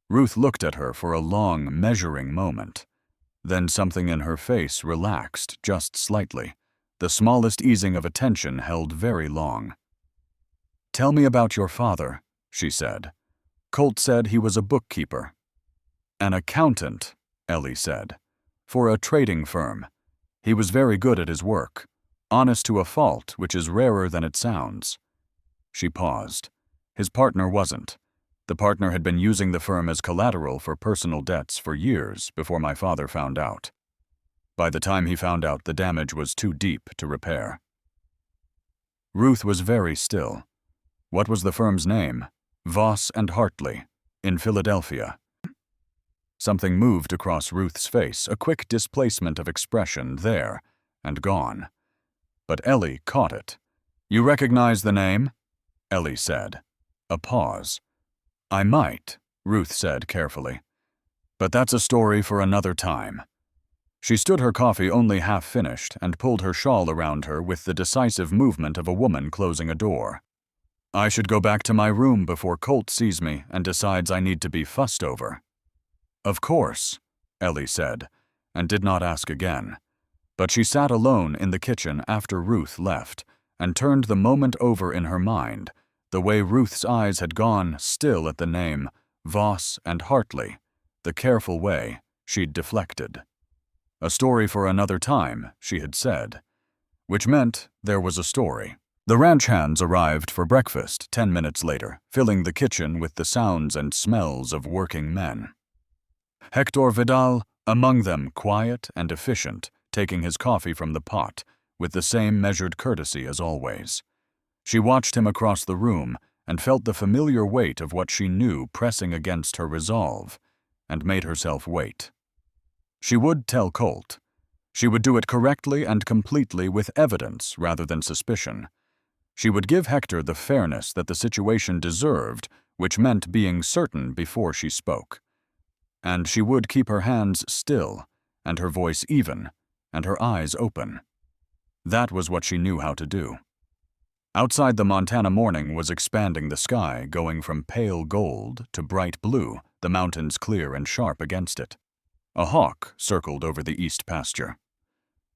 Ruth looked at her for a long, measuring moment. Then something in her face relaxed just slightly. The smallest easing of attention held very long. Tell me about your father, she said. Colt said he was a bookkeeper. An accountant, Ellie said, for a trading firm. He was very good at his work, honest to a fault, which is rarer than it sounds. She paused. His partner wasn't. The partner had been using the firm as collateral for personal debts for years before my father found out. By the time he found out, the damage was too deep to repair. Ruth was very still. What was the firm's name? Voss and Hartley, in Philadelphia. Something moved across Ruth's face, a quick displacement of expression there, and gone. But Ellie caught it. You recognize the name? Ellie said. A pause. I might, Ruth said carefully. But that's a story for another time. She stood, her coffee only half finished, and pulled her shawl around her with the decisive movement of a woman closing a door. I should go back to my room before Colt sees me and decides I need to be fussed over. Of course, Ellie said, and did not ask again. But she sat alone in the kitchen after Ruth left, and turned the moment over in her mind, the way Ruth's eyes had gone still at the name, Voss and Hartley, the careful way she'd deflected. A story for another time, she had said, which meant there was a story. The ranch hands arrived for breakfast 10 minutes later, filling the kitchen with the sounds and smells of working men. Hector Vidal, among them quiet and efficient, taking his coffee from the pot, with the same measured courtesy as always. She watched him across the room and felt the familiar weight of what she knew pressing against her resolve, and made herself wait. She would tell Colt. She would do it correctly and completely with evidence rather than suspicion. She would give Hector the fairness that the situation deserved, which meant being certain before she spoke. And she would keep her hands still, and her voice even, and her eyes open. That was what she knew how to do. Outside, the Montana morning was expanding the sky, going from pale gold to bright blue, the mountains clear and sharp against it. A hawk circled over the east pasture.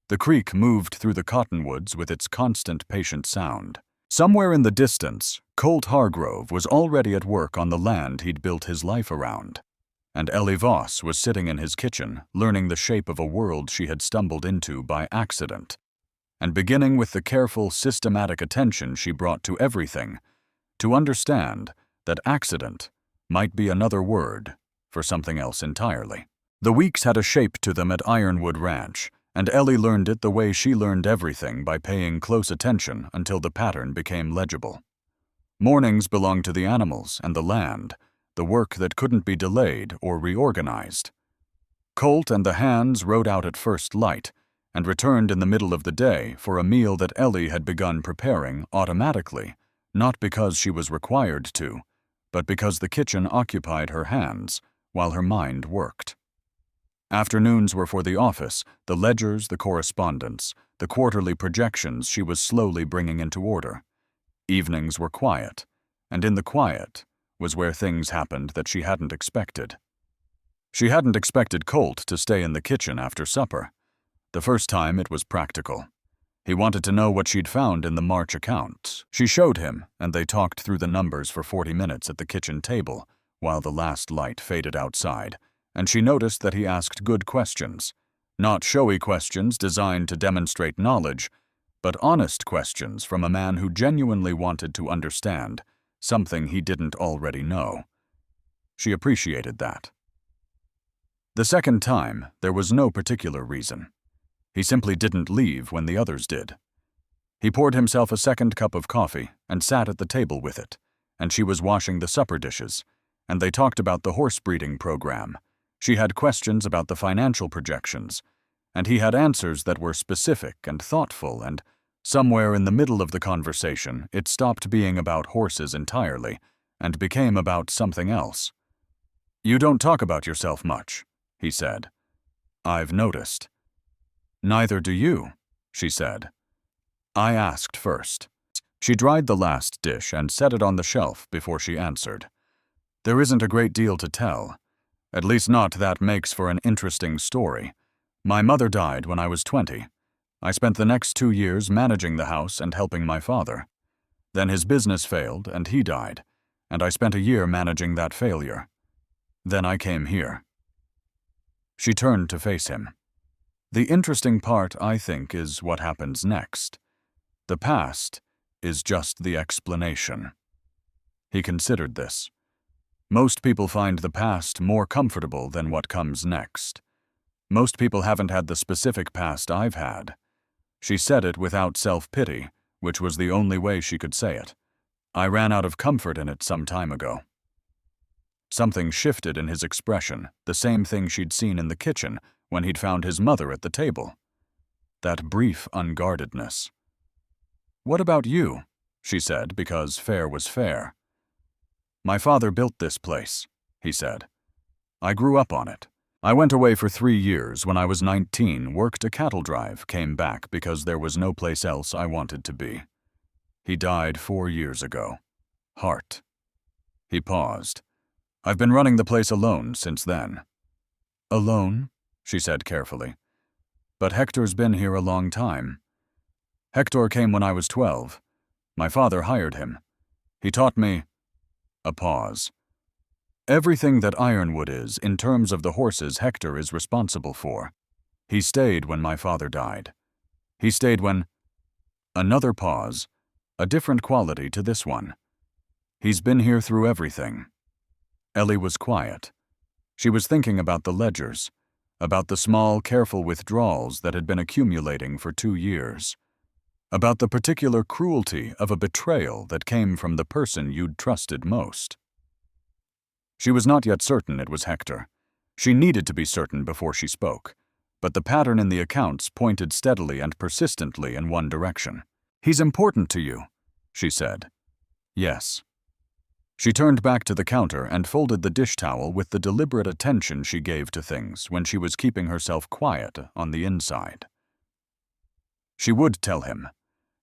The creek moved through the cottonwoods with its constant patient sound. Somewhere in the distance, Colt Hargrove was already at work on the land he'd built his life around. And Eleanor Voss was sitting in his kitchen, learning the shape of a world she had stumbled into by accident, and beginning with the careful, systematic attention she brought to everything, to understand that accident might be another word for something else entirely. The weeks had a shape to them at Ironwood Ranch, and Ellie learned it the way she learned everything, by paying close attention until the pattern became legible. Mornings belonged to the animals and the land, the work that couldn't be delayed or reorganized. Colt and the hands rode out at first light, and returned in the middle of the day for a meal that Ellie had begun preparing automatically, not because she was required to, but because the kitchen occupied her hands while her mind worked. Afternoons were for the office, the ledgers, the correspondence, the quarterly projections she was slowly bringing into order. Evenings were quiet, and in the quiet was where things happened that she hadn't expected. She hadn't expected Colt to stay in the kitchen after supper. The first time it was practical. He wanted to know what she'd found in the March account. She showed him, and they talked through the numbers for 40 minutes at the kitchen table, while the last light faded outside, and she noticed that he asked good questions. Not showy questions designed to demonstrate knowledge, but honest questions from a man who genuinely wanted to understand something he didn't already know. She appreciated that. The second time, there was no particular reason. He simply didn't leave when the others did. He poured himself a second cup of coffee and sat at the table with it, and she was washing the supper dishes, and they talked about the horse breeding program. She had questions about the financial projections, and he had answers that were specific and thoughtful, and somewhere in the middle of the conversation, it stopped being about horses entirely and became about something else. "You don't talk about yourself much," he said. "I've noticed." "Neither do you," she said. "I asked first." She dried the last dish and set it on the shelf before she answered. "There isn't a great deal to tell. At least not that makes for an interesting story. My mother died when I was 20. I spent the next 2 years managing the house and helping my father. Then his business failed and he died, and I spent a year managing that failure. Then I came here." She turned to face him. "The interesting part, I think, is what happens next. The past is just the explanation." He considered this. Most people find the past more comfortable than what comes next. Most people haven't had the specific past I've had. She said it without self-pity, which was the only way she could say it. I ran out of comfort in it some time ago. Something shifted in his expression, the same thing she'd seen in the kitchen when he'd found his mother at the table. That brief unguardedness. "What about you?" she said, because fair was fair. "My father built this place," he said. "I grew up on it. I went away for 3 years when I was 19, worked a cattle drive, came back because there was no place else I wanted to be. He died 4 years ago. Heart." He paused. "I've been running the place alone since then." "Alone?" she said carefully. "But Hector's been here a long time." "Hector came when I was 12. My father hired him. He taught me—" A pause. "Everything that Ironwood is in terms of the horses Hector is responsible for. He stayed when my father died. He stayed when—" Another pause, a different quality to this one. "He's been here through everything." Ellie was quiet. She was thinking about the ledgers, about the small, careful withdrawals that had been accumulating for 2 years, about the particular cruelty of a betrayal that came from the person you'd trusted most. She was not yet certain it was Hector. She needed to be certain before she spoke, but the pattern in the accounts pointed steadily and persistently in one direction. "He's important to you," she said. "Yes." She turned back to the counter and folded the dish towel with the deliberate attention she gave to things when she was keeping herself quiet on the inside. She would tell him.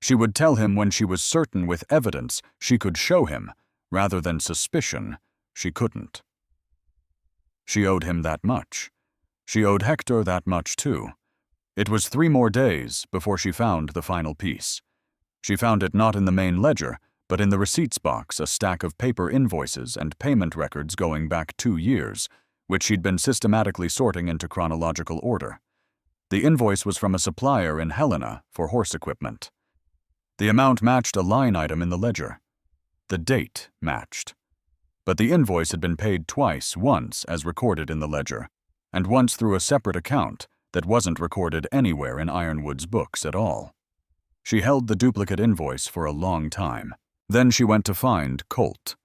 She would tell him when she was certain with evidence she could show him, rather than suspicion she couldn't. She owed him that much. She owed Hector that much too. It was 3 more days before she found the final piece. She found it not in the main ledger, but in the receipts box, a stack of paper invoices and payment records going back 2 years, which she'd been systematically sorting into chronological order. The invoice was from a supplier in Helena for horse equipment. The amount matched a line item in the ledger. The date matched. But the invoice had been paid twice, once as recorded in the ledger, and once through a separate account that wasn't recorded anywhere in Ironwood's books at all. She held the duplicate invoice for a long time. Then she went to find Colt.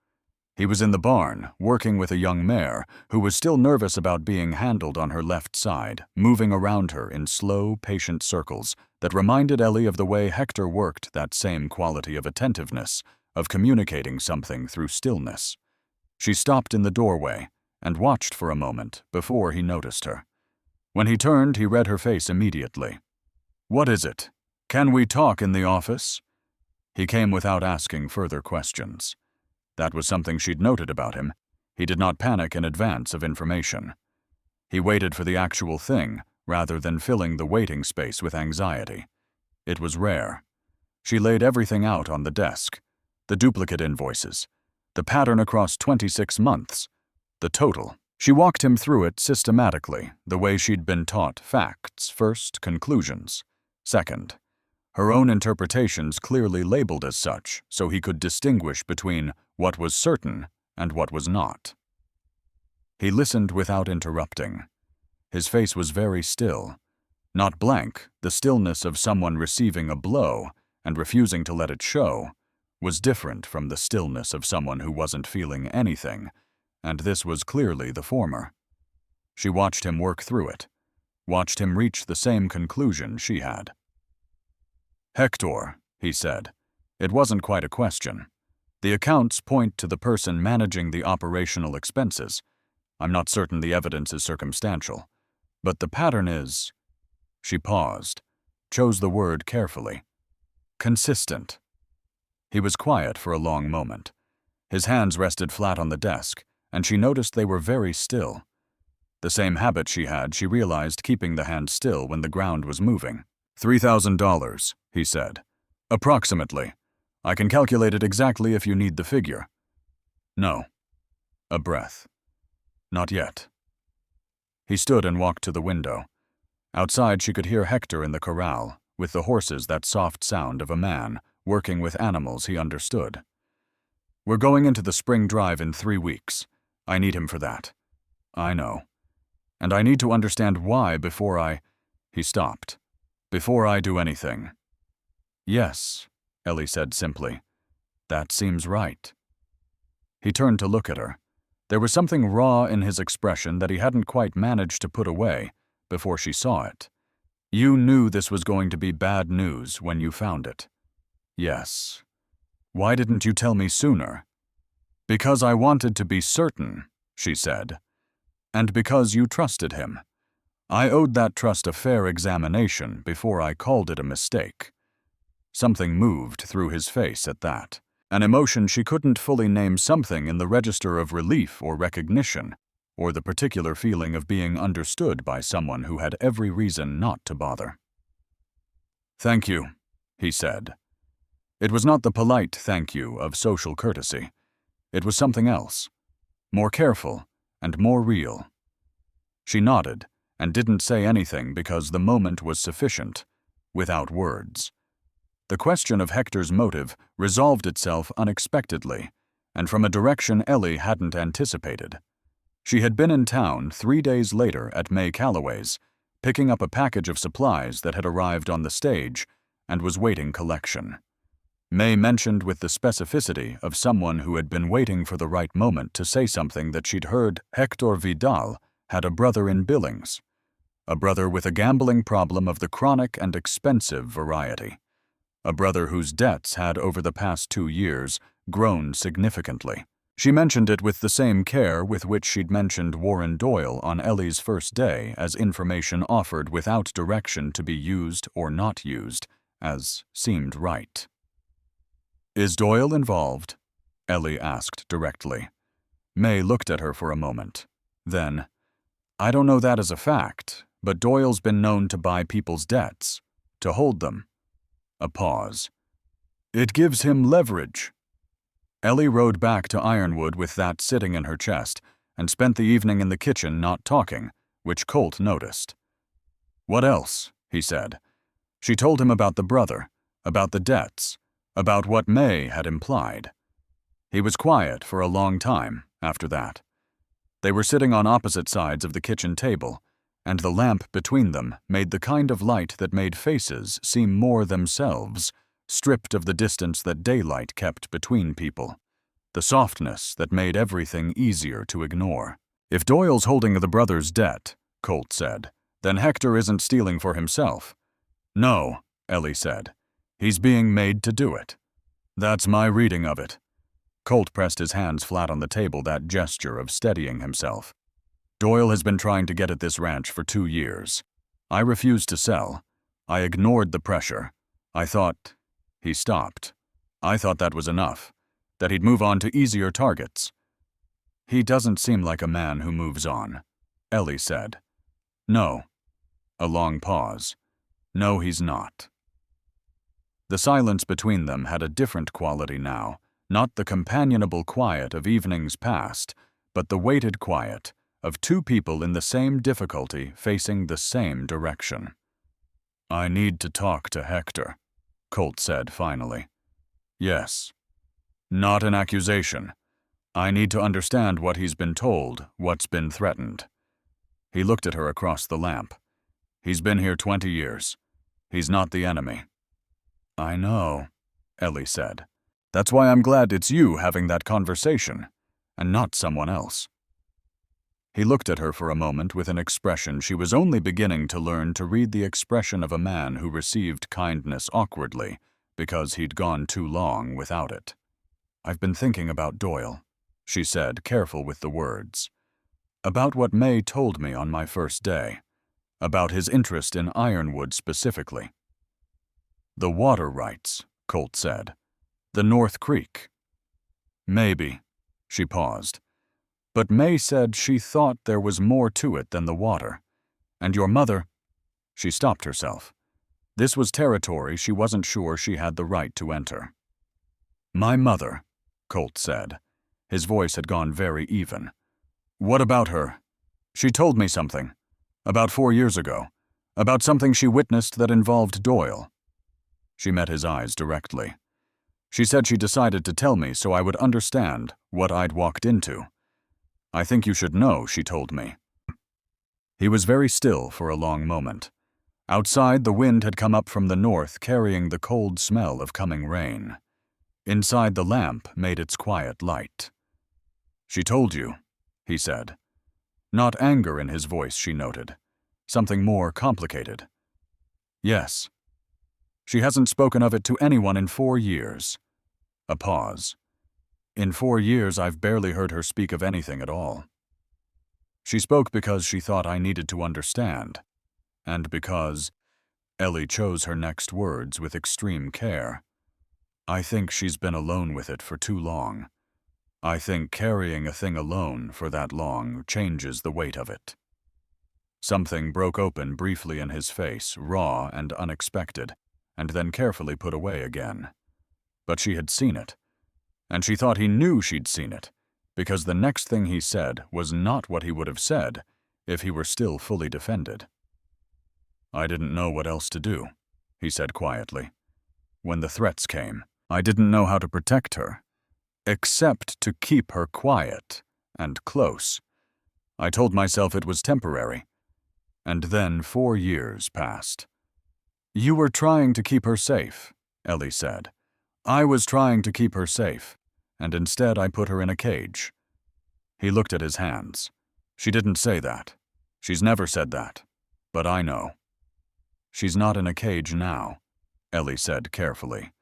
He was in the barn, working with a young mare who was still nervous about being handled on her left side, moving around her in slow, patient circles that reminded Ellie of the way Hector worked that same quality of attentiveness, of communicating something through stillness. She stopped in the doorway and watched for a moment before he noticed her. When he turned, he read her face immediately. "What is it? Can we talk in the office?" He came without asking further questions. That was something she'd noted about him. He did not panic in advance of information. He waited for the actual thing, rather than filling the waiting space with anxiety. It was rare. She laid everything out on the desk. The duplicate invoices. The pattern across 26 months. The total. She walked him through it systematically, the way she'd been taught: facts first, conclusions second. Her own interpretations clearly labeled as such, so he could distinguish between what was certain and what was not. He listened without interrupting. His face was very still. Not blank, the stillness of someone receiving a blow and refusing to let it show was different from the stillness of someone who wasn't feeling anything, and this was clearly the former. She watched him work through it, watched him reach the same conclusion she had. "Hector," he said. It wasn't quite a question. "The accounts point to the person managing the operational expenses. I'm not certain the evidence is circumstantial. But the pattern is—" She paused, chose the word carefully. "Consistent." He was quiet for a long moment. His hands rested flat on the desk, and she noticed they were very still. The same habit she had, she realized, keeping the hands still when the ground was moving. $3,000, he said. "Approximately. I can calculate it exactly if you need the figure." "No." A breath. "Not yet." He stood and walked to the window. Outside she could hear Hector in the corral, with the horses, that soft sound of a man working with animals he understood. "We're going into the spring drive in 3 weeks. I need him for that." "I know. And I need to understand why before I—" He stopped. "Before I do anything." "Yes," Ellie said simply. "That seems right." He turned to look at her. There was something raw in his expression that he hadn't quite managed to put away before she saw it. "You knew this was going to be bad news when you found it." "Yes." "Why didn't you tell me sooner?" "Because I wanted to be certain," she said. "And because you trusted him. I owed that trust a fair examination before I called it a mistake." Something moved through his face at that. An emotion she couldn't fully name, something in the register of relief or recognition, or the particular feeling of being understood by someone who had every reason not to bother. "Thank you," he said. It was not the polite thank you of social courtesy. It was something else, more careful and more real. She nodded and didn't say anything because the moment was sufficient, without words. The question of Hector's motive resolved itself unexpectedly, and from a direction Ellie hadn't anticipated. She had been in town 3 days later at May Calloway's, picking up a package of supplies that had arrived on the stage and was waiting collection. May mentioned with the specificity of someone who had been waiting for the right moment to say something that she'd heard Hector Vidal had a brother in Billings, a brother with a gambling problem of the chronic and expensive variety, a brother whose debts had over the past 2 years grown significantly. She mentioned it with the same care with which she'd mentioned Warren Doyle on Ellie's first day as information offered without direction to be used or not used, as seemed right. "Is Doyle involved?" Ellie asked directly. May looked at her for a moment. Then, "I don't know that as a fact, but Doyle's been known to buy people's debts, to hold them." A pause. "It gives him leverage." Ellie rode back to Ironwood with that sitting in her chest and spent the evening in the kitchen not talking, which Colt noticed. "What else?" he said. She told him about the brother, about the debts, about what May had implied. He was quiet for a long time after that. They were sitting on opposite sides of the kitchen table, and the lamp between them made the kind of light that made faces seem more themselves, stripped of the distance that daylight kept between people, the softness that made everything easier to ignore. "If Doyle's holding the brother's debt," Colt said, "then Hector isn't stealing for himself." "No," Ellie said. "He's being made to do it. That's my reading of it." Colt pressed his hands flat on the table, that gesture of steadying himself. "Doyle has been trying to get at this ranch for 2 years. I refused to sell. I ignored the pressure. I thought—" He stopped. "I thought that was enough, that he'd move on to easier targets." "He doesn't seem like a man who moves on," Ellie said. "No." A long pause. "No, he's not." The silence between them had a different quality now, not the companionable quiet of evenings past, but the weighted quiet of 2 people in the same difficulty facing the same direction. "I need to talk to Hector," Colt said finally. "Yes. Not an accusation. I need to understand what he's been told, what's been threatened." He looked at her across the lamp. "He's been here 20 years. He's not the enemy." "I know," Ellie said. "That's why I'm glad it's you having that conversation, and not someone else." He looked at her for a moment with an expression she was only beginning to learn to read, the expression of a man who received kindness awkwardly because he'd gone too long without it. "I've been thinking about Doyle," she said, careful with the words. "About what May told me on my first day. About his interest in Ironwood specifically." "The water rights," Colt said. "The North Creek." "Maybe." She paused. "But May said she thought there was more to it than the water. And your mother—" She stopped herself. This was territory she wasn't sure she had the right to enter. "My mother," Colt said. His voice had gone very even. "What about her? She told me something. About 4 years ago. About something she witnessed that involved Doyle." She met his eyes directly. "She said she decided to tell me so I would understand what I'd walked into. I think you should know, she told me." He was very still for a long moment. Outside, the wind had come up from the north, carrying the cold smell of coming rain. Inside, the lamp made its quiet light. "She told you," he said. Not anger in his voice, she noted. Something more complicated. "Yes." "She hasn't spoken of it to anyone in 4 years." A pause. "In 4 years, I've barely heard her speak of anything at all." "She spoke because she thought I needed to understand. And because—" Ellie chose her next words with extreme care. "I think she's been alone with it for too long. I think carrying a thing alone for that long changes the weight of it." Something broke open briefly in his face, raw and unexpected, and then carefully put away again. But she had seen it. And she thought he knew she'd seen it, because the next thing he said was not what he would have said if he were still fully defended. "I didn't know what else to do," he said quietly. "When the threats came, I didn't know how to protect her, except to keep her quiet and close. I told myself it was temporary. And then 4 years passed. You were trying to keep her safe, Ellie said. I was trying to keep her safe, and instead I put her in a cage. He looked at his hands. She didn't say that. She's never said that. But I know. She's not in a cage now, Ellie said carefully.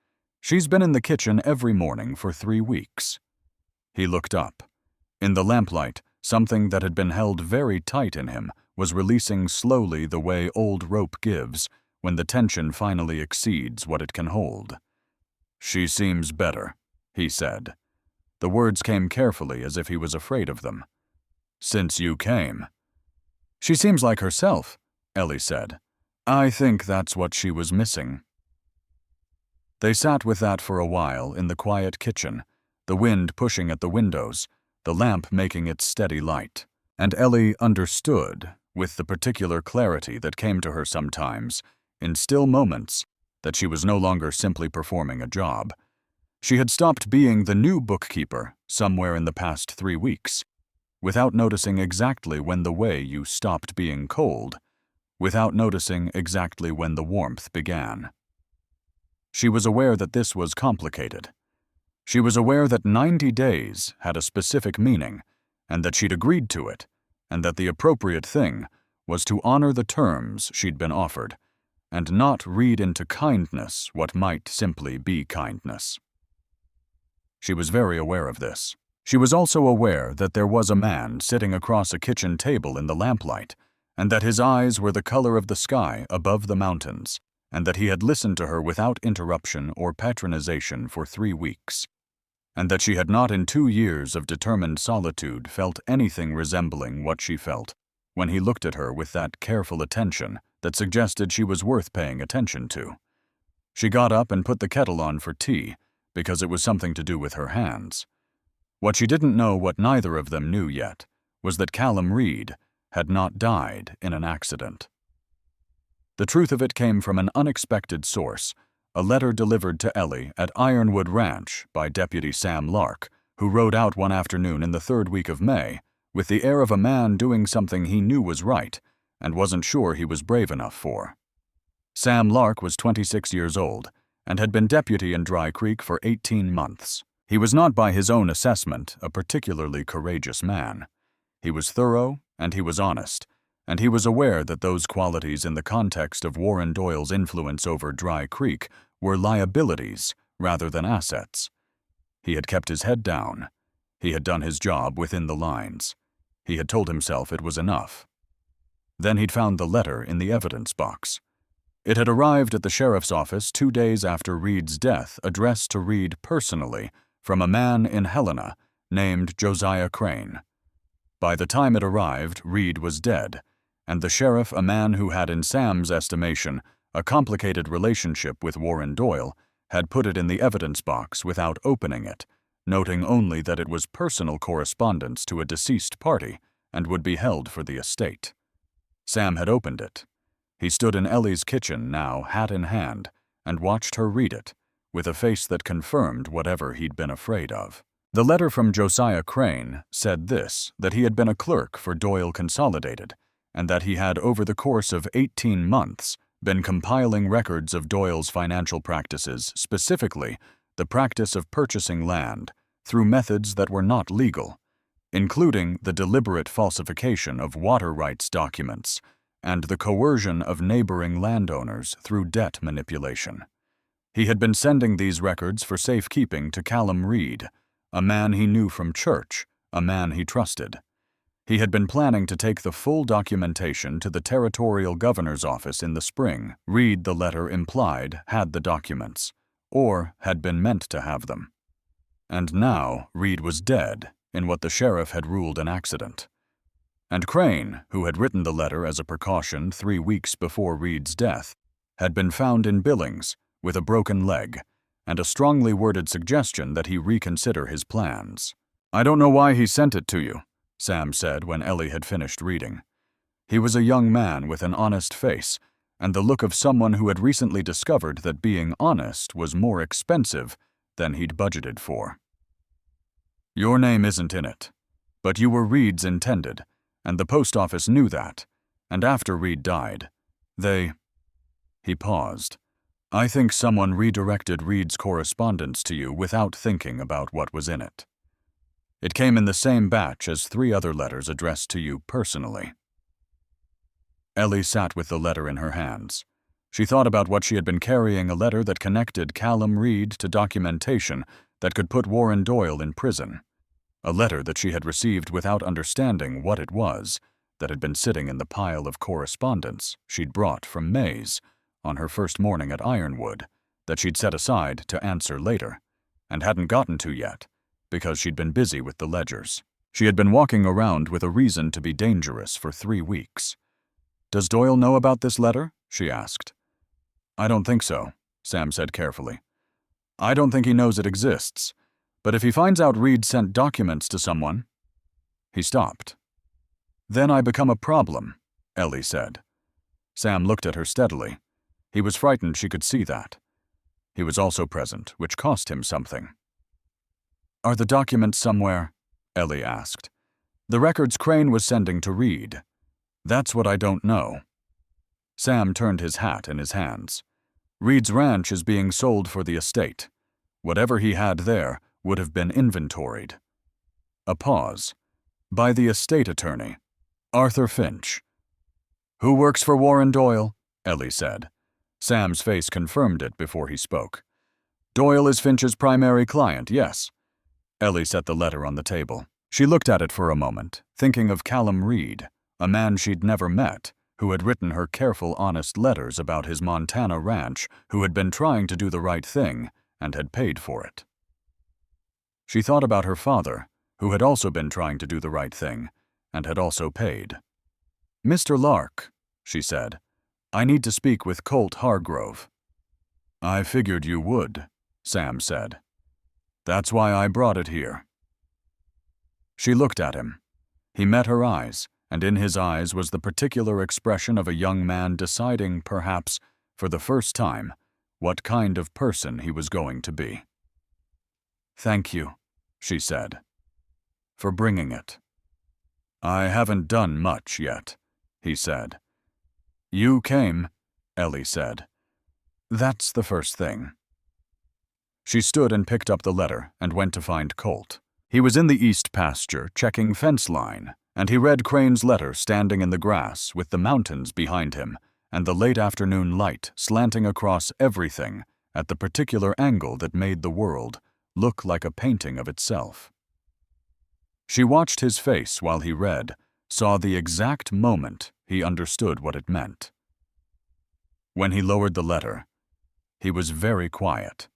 She's been in the kitchen every morning for 3 weeks. He looked up. In the lamplight, something that had been held very tight in him was releasing slowly the way old rope gives when the tension finally exceeds what it can hold. She seems better, he said. The words came carefully as if he was afraid of them. Since you came. She seems like herself, Ellie said. I think that's what she was missing. They sat with that for a while in the quiet kitchen, the wind pushing at the windows, the lamp making its steady light. And Ellie understood, with the particular clarity that came to her sometimes, in still moments, that she was no longer simply performing a job. She had stopped being the new bookkeeper somewhere in the past 3 weeks, without noticing exactly when the way you stopped being cold, without noticing exactly when the warmth began. She was aware that this was complicated. She was aware that 90 days had a specific meaning, and that she'd agreed to it, and that the appropriate thing was to honor the terms she'd been offered, and not read into kindness what might simply be kindness. She was very aware of this. She was also aware that there was a man sitting across a kitchen table in the lamplight, and that his eyes were the color of the sky above the mountains, and that he had listened to her without interruption or patronization for 3 weeks, and that she had not in 2 years of determined solitude felt anything resembling what she felt when he looked at her with that careful attention that suggested she was worth paying attention to. She got up and put the kettle on for tea, because it was something to do with her hands. What she didn't know, what neither of them knew yet, was that Callum Reed had not died in an accident. The truth of it came from an unexpected source, a letter delivered to Ellie at Ironwood Ranch by Deputy Sam Lark, who rode out one afternoon in the 3rd week of May, with the air of a man doing something he knew was right, and wasn't sure he was brave enough for. Sam Lark was 26 years old, and had been deputy in Dry Creek for 18 months. He was not, by his own assessment, a particularly courageous man. He was thorough, and he was honest, and he was aware that those qualities in the context of Warren Doyle's influence over Dry Creek were liabilities rather than assets. He had kept his head down. He had done his job within the lines. He had told himself it was enough. Then he'd found the letter in the evidence box. It had arrived at the sheriff's office 2 days after Reed's death, addressed to Reed personally from a man in Helena named Josiah Crane. By the time it arrived, Reed was dead, and the sheriff, a man who had, in Sam's estimation, a complicated relationship with Warren Doyle, had put it in the evidence box without opening it, noting only that it was personal correspondence to a deceased party and would be held for the estate. Sam had opened it. He stood in Ellie's kitchen now, hat in hand, and watched her read it, with a face that confirmed whatever he'd been afraid of. The letter from Josiah Crane said this, that he had been a clerk for Doyle Consolidated, and that he had, over the course of 18 months, been compiling records of Doyle's financial practices, specifically the practice of purchasing land through methods that were not legal, including the deliberate falsification of water rights documents and the coercion of neighboring landowners through debt manipulation. He had been sending these records for safekeeping to Callum Reed, a man he knew from church, a man he trusted. He had been planning to take the full documentation to the territorial governor's office in the spring. Reed, the letter implied, had the documents, or had been meant to have them. And now Reed was dead in what the sheriff had ruled an accident. And Crane, who had written the letter as a precaution 3 weeks before Reed's death, had been found in Billings with a broken leg and a strongly worded suggestion that he reconsider his plans. "I don't know why he sent it to you," Sam said when Ellie had finished reading. He was a young man with an honest face and the look of someone who had recently discovered that being honest was more expensive than he'd budgeted for. "Your name isn't in it, but you were Reed's intended, and the post office knew that, and after Reed died, He paused. I think someone redirected Reed's correspondence to you without thinking about what was in it. It came in the same batch as 3 other letters addressed to you personally. Ellie sat with the letter in her hands. She thought about what she had been carrying, a letter that connected Callum Reed to documentation that could put Warren Doyle in prison. A letter that she had received without understanding what it was, that had been sitting in the pile of correspondence she'd brought from Mays on her first morning at Ironwood, that she'd set aside to answer later, and hadn't gotten to yet, because she'd been busy with the ledgers. She had been walking around with a reason to be dangerous for 3 weeks. Does Doyle know about this letter? She asked. I don't think so, Sam said carefully. I don't think he knows it exists, but if he finds out Reed sent documents to someone... He stopped. Then I become a problem, Ellie said. Sam looked at her steadily. He was frightened she could see that. He was also present, which cost him something. Are the documents somewhere? Ellie asked. The records Crane was sending to Reed. That's what I don't know. Sam turned his hat in his hands. Reed's ranch is being sold for the estate. Whatever he had there would have been inventoried. A pause. By the estate attorney, Arthur Finch. Who works for Warren Doyle? Ellie said. Sam's face confirmed it before he spoke. Doyle is Finch's primary client, yes. Ellie set the letter on the table. She looked at it for a moment, thinking of Callum Reed, a man she'd never met, who had written her careful, honest letters about his Montana ranch, who had been trying to do the right thing and had paid for it. She thought about her father, who had also been trying to do the right thing and had also paid. Mr. Lark, she said, I need to speak with Colt Hargrove. I figured you would, Sam said. That's why I brought it here. She looked at him. He met her eyes, and in his eyes was the particular expression of a young man deciding, perhaps, for the first time, what kind of person he was going to be. Thank you, she said, for bringing it. I haven't done much yet, he said. You came, Ellie said. That's the first thing. She stood and picked up the letter and went to find Colt. He was in the east pasture, checking fence line, and he read Crane's letter standing in the grass with the mountains behind him and the late afternoon light slanting across everything at the particular angle that made the world look like a painting of itself. She watched his face while he read, saw the exact moment he understood what it meant. When he lowered the letter, he was very quiet.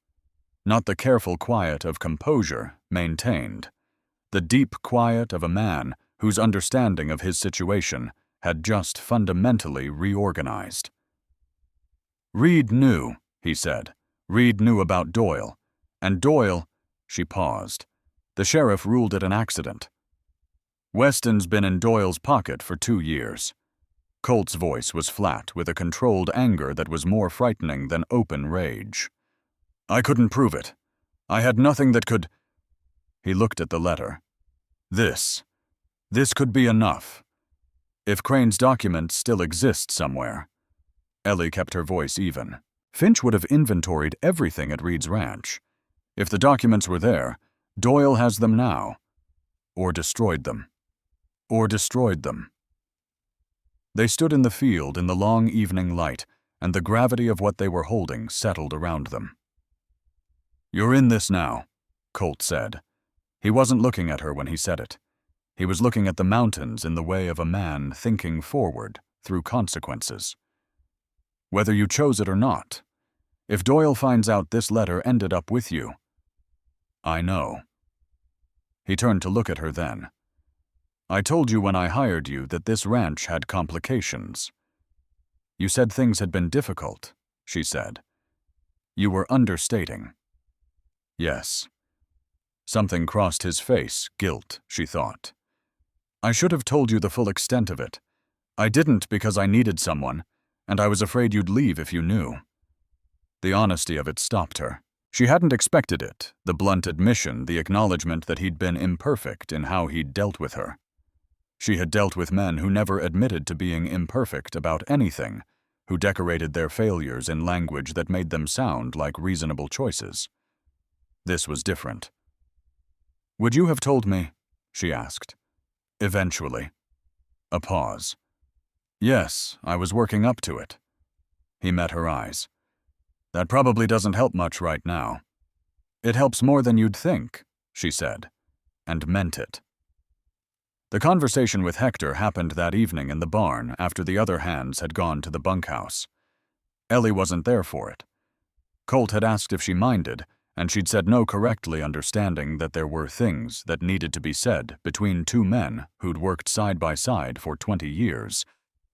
Not the careful quiet of composure maintained, the deep quiet of a man whose understanding of his situation had just fundamentally reorganized. Reed knew, he said. Reed knew about Doyle. And Doyle, she paused. The sheriff ruled it an accident. Weston's been in Doyle's pocket for 2 years. Colt's voice was flat with a controlled anger that was more frightening than open rage. I couldn't prove it. I had nothing that could... He looked at the letter. This could be enough. If Crane's documents still exist somewhere. Ellie kept her voice even. Finch would have inventoried everything at Reed's ranch. If the documents were there, Doyle has them now. Or destroyed them. They stood in the field in the long evening light, and the gravity of what they were holding settled around them. You're in this now, Colt said. He wasn't looking at her when he said it. He was looking at the mountains in the way of a man thinking forward through consequences. Whether you chose it or not, if Doyle finds out this letter ended up with you, I know. He turned to look at her then. I told you when I hired you that this ranch had complications. You said things had been difficult, she said. You were understating. Yes. Something crossed his face, guilt, she thought. I should have told you the full extent of it. I didn't because I needed someone, and I was afraid you'd leave if you knew. The honesty of it stopped her. She hadn't expected it, the blunt admission, the acknowledgement that he'd been imperfect in how he'd dealt with her. She had dealt with men who never admitted to being imperfect about anything, who decorated their failures in language that made them sound like reasonable choices. This was different. "Would you have told me?" she asked. "Eventually." A pause. "Yes, I was working up to it." He met her eyes. "That probably doesn't help much right now." "It helps more than you'd think," she said, and meant it. The conversation with Hector happened that evening in the barn after the other hands had gone to the bunkhouse. Ellie wasn't there for it. Colt had asked if she minded, and she'd said no, correctly understanding that there were things that needed to be said between two men who'd worked side by side for 20 years,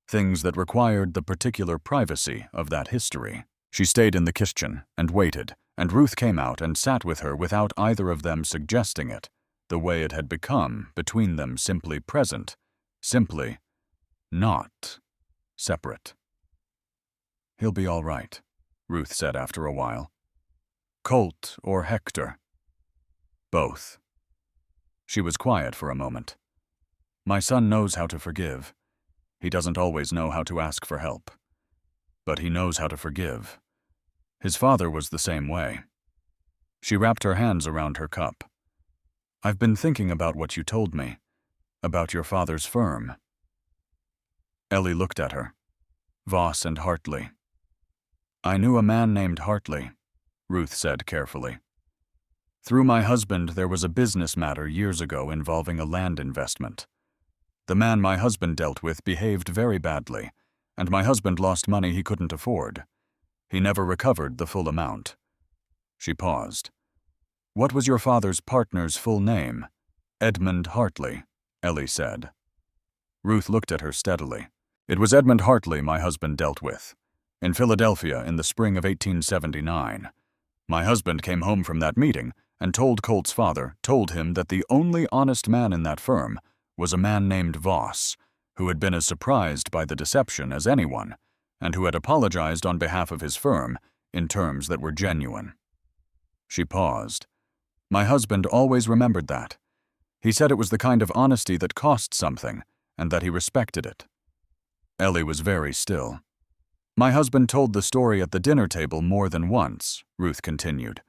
things that required the particular privacy of that history. She stayed in the kitchen and waited, and Ruth came out and sat with her without either of them suggesting it, the way it had become between them, simply present, simply not separate. "He'll be all right," Ruth said after a while. "Colt or Hector?" "Both." She was quiet for a moment. "My son knows how to forgive. He doesn't always know how to ask for help. But he knows how to forgive. His father was the same way." She wrapped her hands around her cup. "I've been thinking about what you told me, about your father's firm." Ellie looked at her. "Voss and Hartley." "I knew a man named Hartley," Ruth said carefully. "Through my husband, there was a business matter years ago involving a land investment. The man my husband dealt with behaved very badly, and my husband lost money he couldn't afford. He never recovered the full amount." She paused. "What was your father's partner's full name?" "Edmund Hartley," Ellie said. Ruth looked at her steadily. "It was Edmund Hartley my husband dealt with, in Philadelphia in the spring of 1879. My husband came home from that meeting and told Colt's father, told him that the only honest man in that firm was a man named Voss, who had been as surprised by the deception as anyone, and who had apologized on behalf of his firm in terms that were genuine." She paused. "My husband always remembered that. He said it was the kind of honesty that cost something, and that he respected it." Ellie was very still. "My husband told the story at the dinner table more than once," Ruth continued,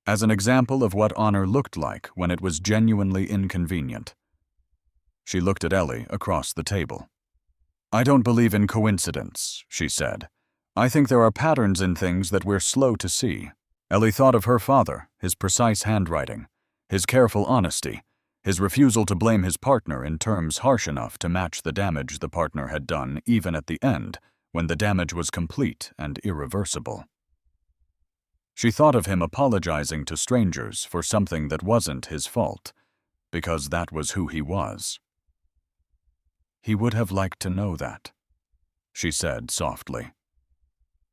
"as an example of what honor looked like when it was genuinely inconvenient." She looked at Ellie across the table. "I don't believe in coincidence," she said. "I think there are patterns in things that we're slow to see." Ellie thought of her father, his precise handwriting, his careful honesty, his refusal to blame his partner in terms harsh enough to match the damage the partner had done even at the end, when the damage was complete and irreversible. She thought of him apologizing to strangers for something that wasn't his fault, because that was who he was. "He would have liked to know that," she said softly,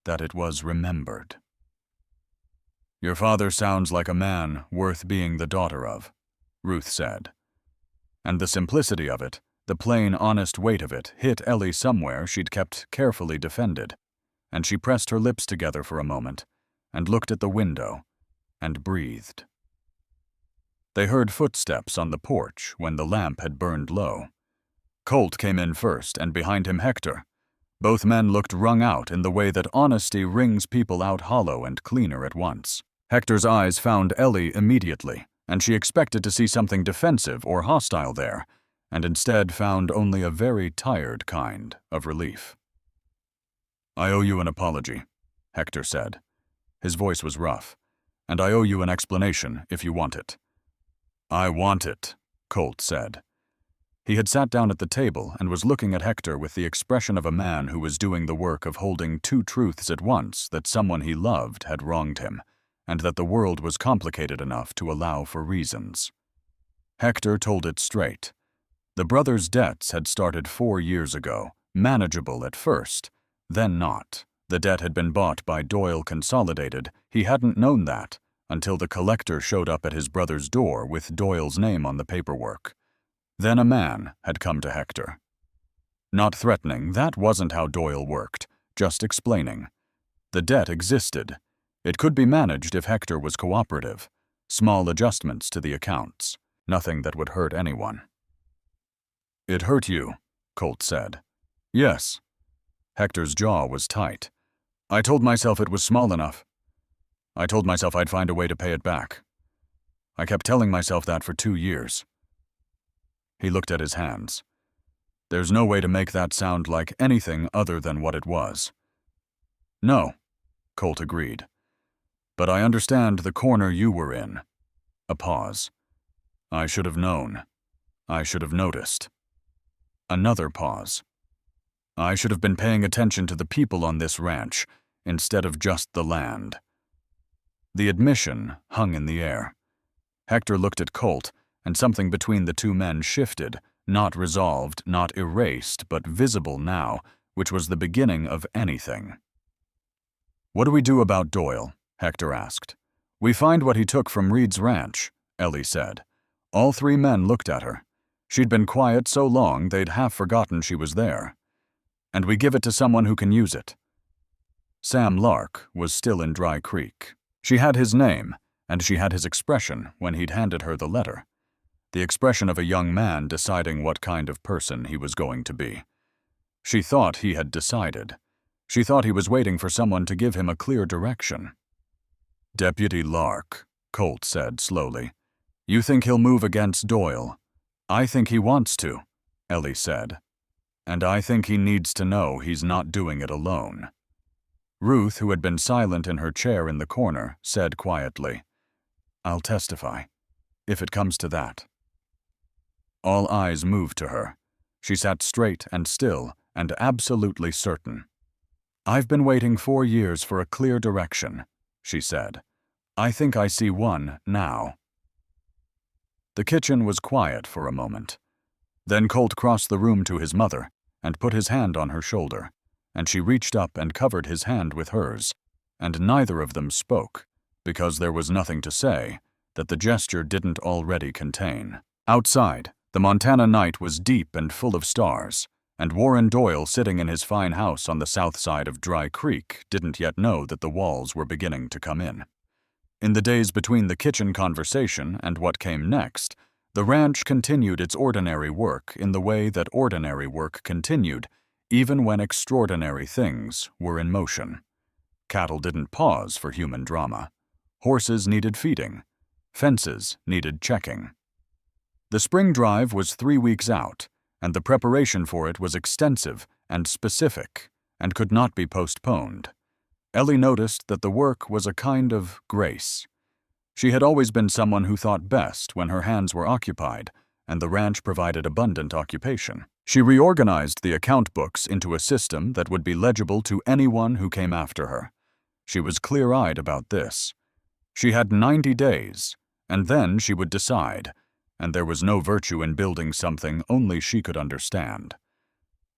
"that it was remembered." "Your father sounds like a man worth being the daughter of," Ruth said. And the simplicity of it, the plain, honest weight of it, hit Ellie somewhere she'd kept carefully defended, and she pressed her lips together for a moment, and looked at the window, and breathed. They heard footsteps on the porch when the lamp had burned low. Colt came in first, and behind him Hector. Both men looked wrung out in the way that honesty wrings people out hollow and cleaner at once. Hector's eyes found Ellie immediately, and she expected to see something defensive or hostile there, and instead found only a very tired kind of relief. "I owe you an apology," Hector said. His voice was rough. "And I owe you an explanation if you want it." "I want it," Colt said. He had sat down at the table and was looking at Hector with the expression of a man who was doing the work of holding two truths at once, that someone he loved had wronged him, and that the world was complicated enough to allow for reasons. Hector told it straight. The brothers' debts had started 4 years ago, manageable at first, then not. The debt had been bought by Doyle Consolidated. He hadn't known that until the collector showed up at his brother's door with Doyle's name on the paperwork. Then a man had come to Hector. Not threatening, that wasn't how Doyle worked, just explaining. The debt existed. It could be managed if Hector was cooperative. Small adjustments to the accounts. Nothing that would hurt anyone. It hurt you, Colt said. Yes. Hector's jaw was tight. I told myself it was small enough. I told myself I'd find a way to pay it back. I kept telling myself that for 2 years. He looked at his hands. There's no way to make that sound like anything other than what it was. No, Colt agreed. But I understand the corner you were in. A pause. I should have known. I should have noticed. Another pause. I should have been paying attention to the people on this ranch instead of just the land. The admission hung in the air. Hector looked at Colt, and something between the two men shifted, not resolved, not erased, but visible now, which was the beginning of anything. What do we do about Doyle? Hector asked. We find what he took from Reed's ranch, Ellie said. All 3 men looked at her. She'd been quiet so long they'd half forgotten she was there. And we give it to someone who can use it. Sam Lark was still in Dry Creek. She had his name, and she had his expression when he'd handed her the letter. The expression of a young man deciding what kind of person he was going to be. She thought he had decided. She thought he was waiting for someone to give him a clear direction. Deputy Lark, Colt said slowly. You think he'll move against Doyle? I think he wants to, Ellie said. And I think he needs to know he's not doing it alone. Ruth, who had been silent in her chair in the corner, said quietly, I'll testify, if it comes to that. All eyes moved to her. She sat straight and still and absolutely certain. I've been waiting 4 years for a clear direction, she said. I think I see one now. The kitchen was quiet for a moment. Then Colt crossed the room to his mother and put his hand on her shoulder, and she reached up and covered his hand with hers, and neither of them spoke, because there was nothing to say that the gesture didn't already contain. Outside, the Montana night was deep and full of stars, and Warren Doyle, sitting in his fine house on the south side of Dry Creek, didn't yet know that the walls were beginning to come in. In the days between the kitchen conversation and what came next, the ranch continued its ordinary work in the way that ordinary work continued, even when extraordinary things were in motion. Cattle didn't pause for human drama. Horses needed feeding. Fences needed checking. The spring drive was 3 weeks out, and the preparation for it was extensive and specific, and could not be postponed. Ellie noticed that the work was a kind of grace. She had always been someone who thought best when her hands were occupied, and the ranch provided abundant occupation. She reorganized the account books into a system that would be legible to anyone who came after her. She was clear-eyed about this. She had 90 days, and then she would decide, and there was no virtue in building something only she could understand.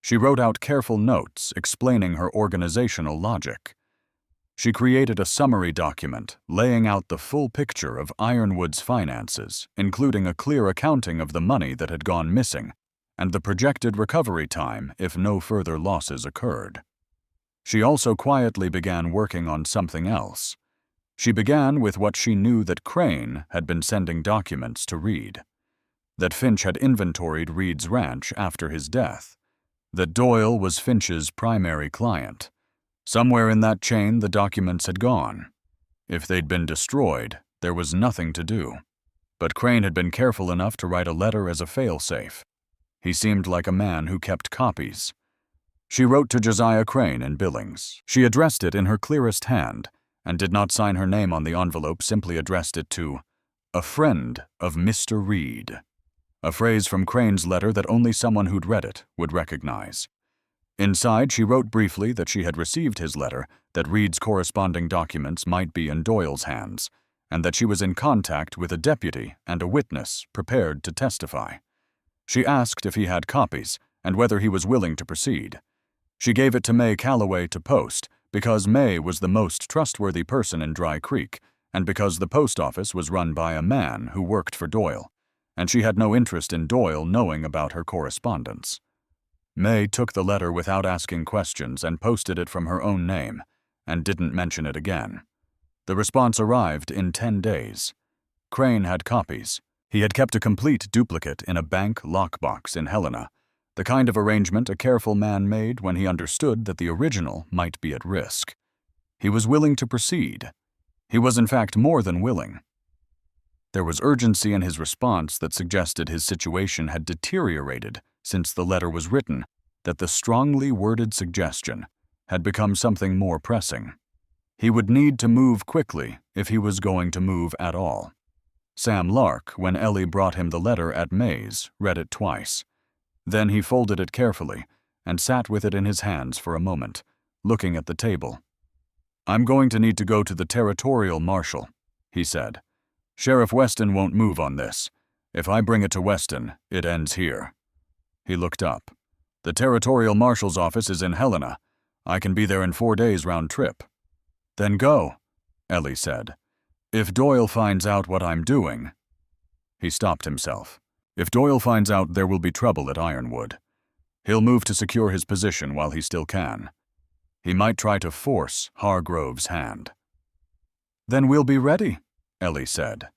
She wrote out careful notes explaining her organizational logic. She created a summary document laying out the full picture of Ironwood's finances, including a clear accounting of the money that had gone missing and the projected recovery time if no further losses occurred. She also quietly began working on something else. She began with what she knew that Crane had been sending documents to Reed, that Finch had inventoried Reed's ranch after his death, that Doyle was Finch's primary client. Somewhere in that chain the documents had gone. If they'd been destroyed, there was nothing to do. But Crane had been careful enough to write a letter as a fail-safe. He seemed like a man who kept copies. She wrote to Josiah Crane in Billings. She addressed it in her clearest hand, and did not sign her name on the envelope, simply addressed it to a friend of Mr. Reed, a phrase from Crane's letter that only someone who'd read it would recognize. Inside, she wrote briefly that she had received his letter, that Reed's corresponding documents might be in Doyle's hands, and that she was in contact with a deputy and a witness prepared to testify. She asked if he had copies and whether he was willing to proceed. She gave it to May Calloway to post because May was the most trustworthy person in Dry Creek and because the post office was run by a man who worked for Doyle, and she had no interest in Doyle knowing about her correspondence. May took the letter without asking questions and posted it from her own name, and didn't mention it again. The response arrived in 10 days. Crane had copies. He had kept a complete duplicate in a bank lockbox in Helena, The kind of arrangement a careful man made when he understood that the original might be at risk. He was willing to proceed. He was in fact more than willing. There was urgency in his response that suggested his situation had deteriorated since the letter was written, that the strongly worded suggestion had become something more pressing. He would need to move quickly if he was going to move at all. Sam Lark, when Ellie brought him the letter at Mays, read it twice. Then he folded it carefully and sat with it in his hands for a moment, looking at the table. "I'm going to need to go to the territorial marshal," he said. "Sheriff Weston won't move on this. If I bring it to Weston, it ends here." He looked up. "The territorial marshal's office is in Helena. I can be there in 4 days round trip." "Then go," Ellie said. "If Doyle finds out what I'm doing—" He stopped himself. "If Doyle finds out, there will be trouble at Ironwood. He'll move to secure his position while he still can. He might try to force Hargrove's hand." "Then we'll be ready," Ellie said.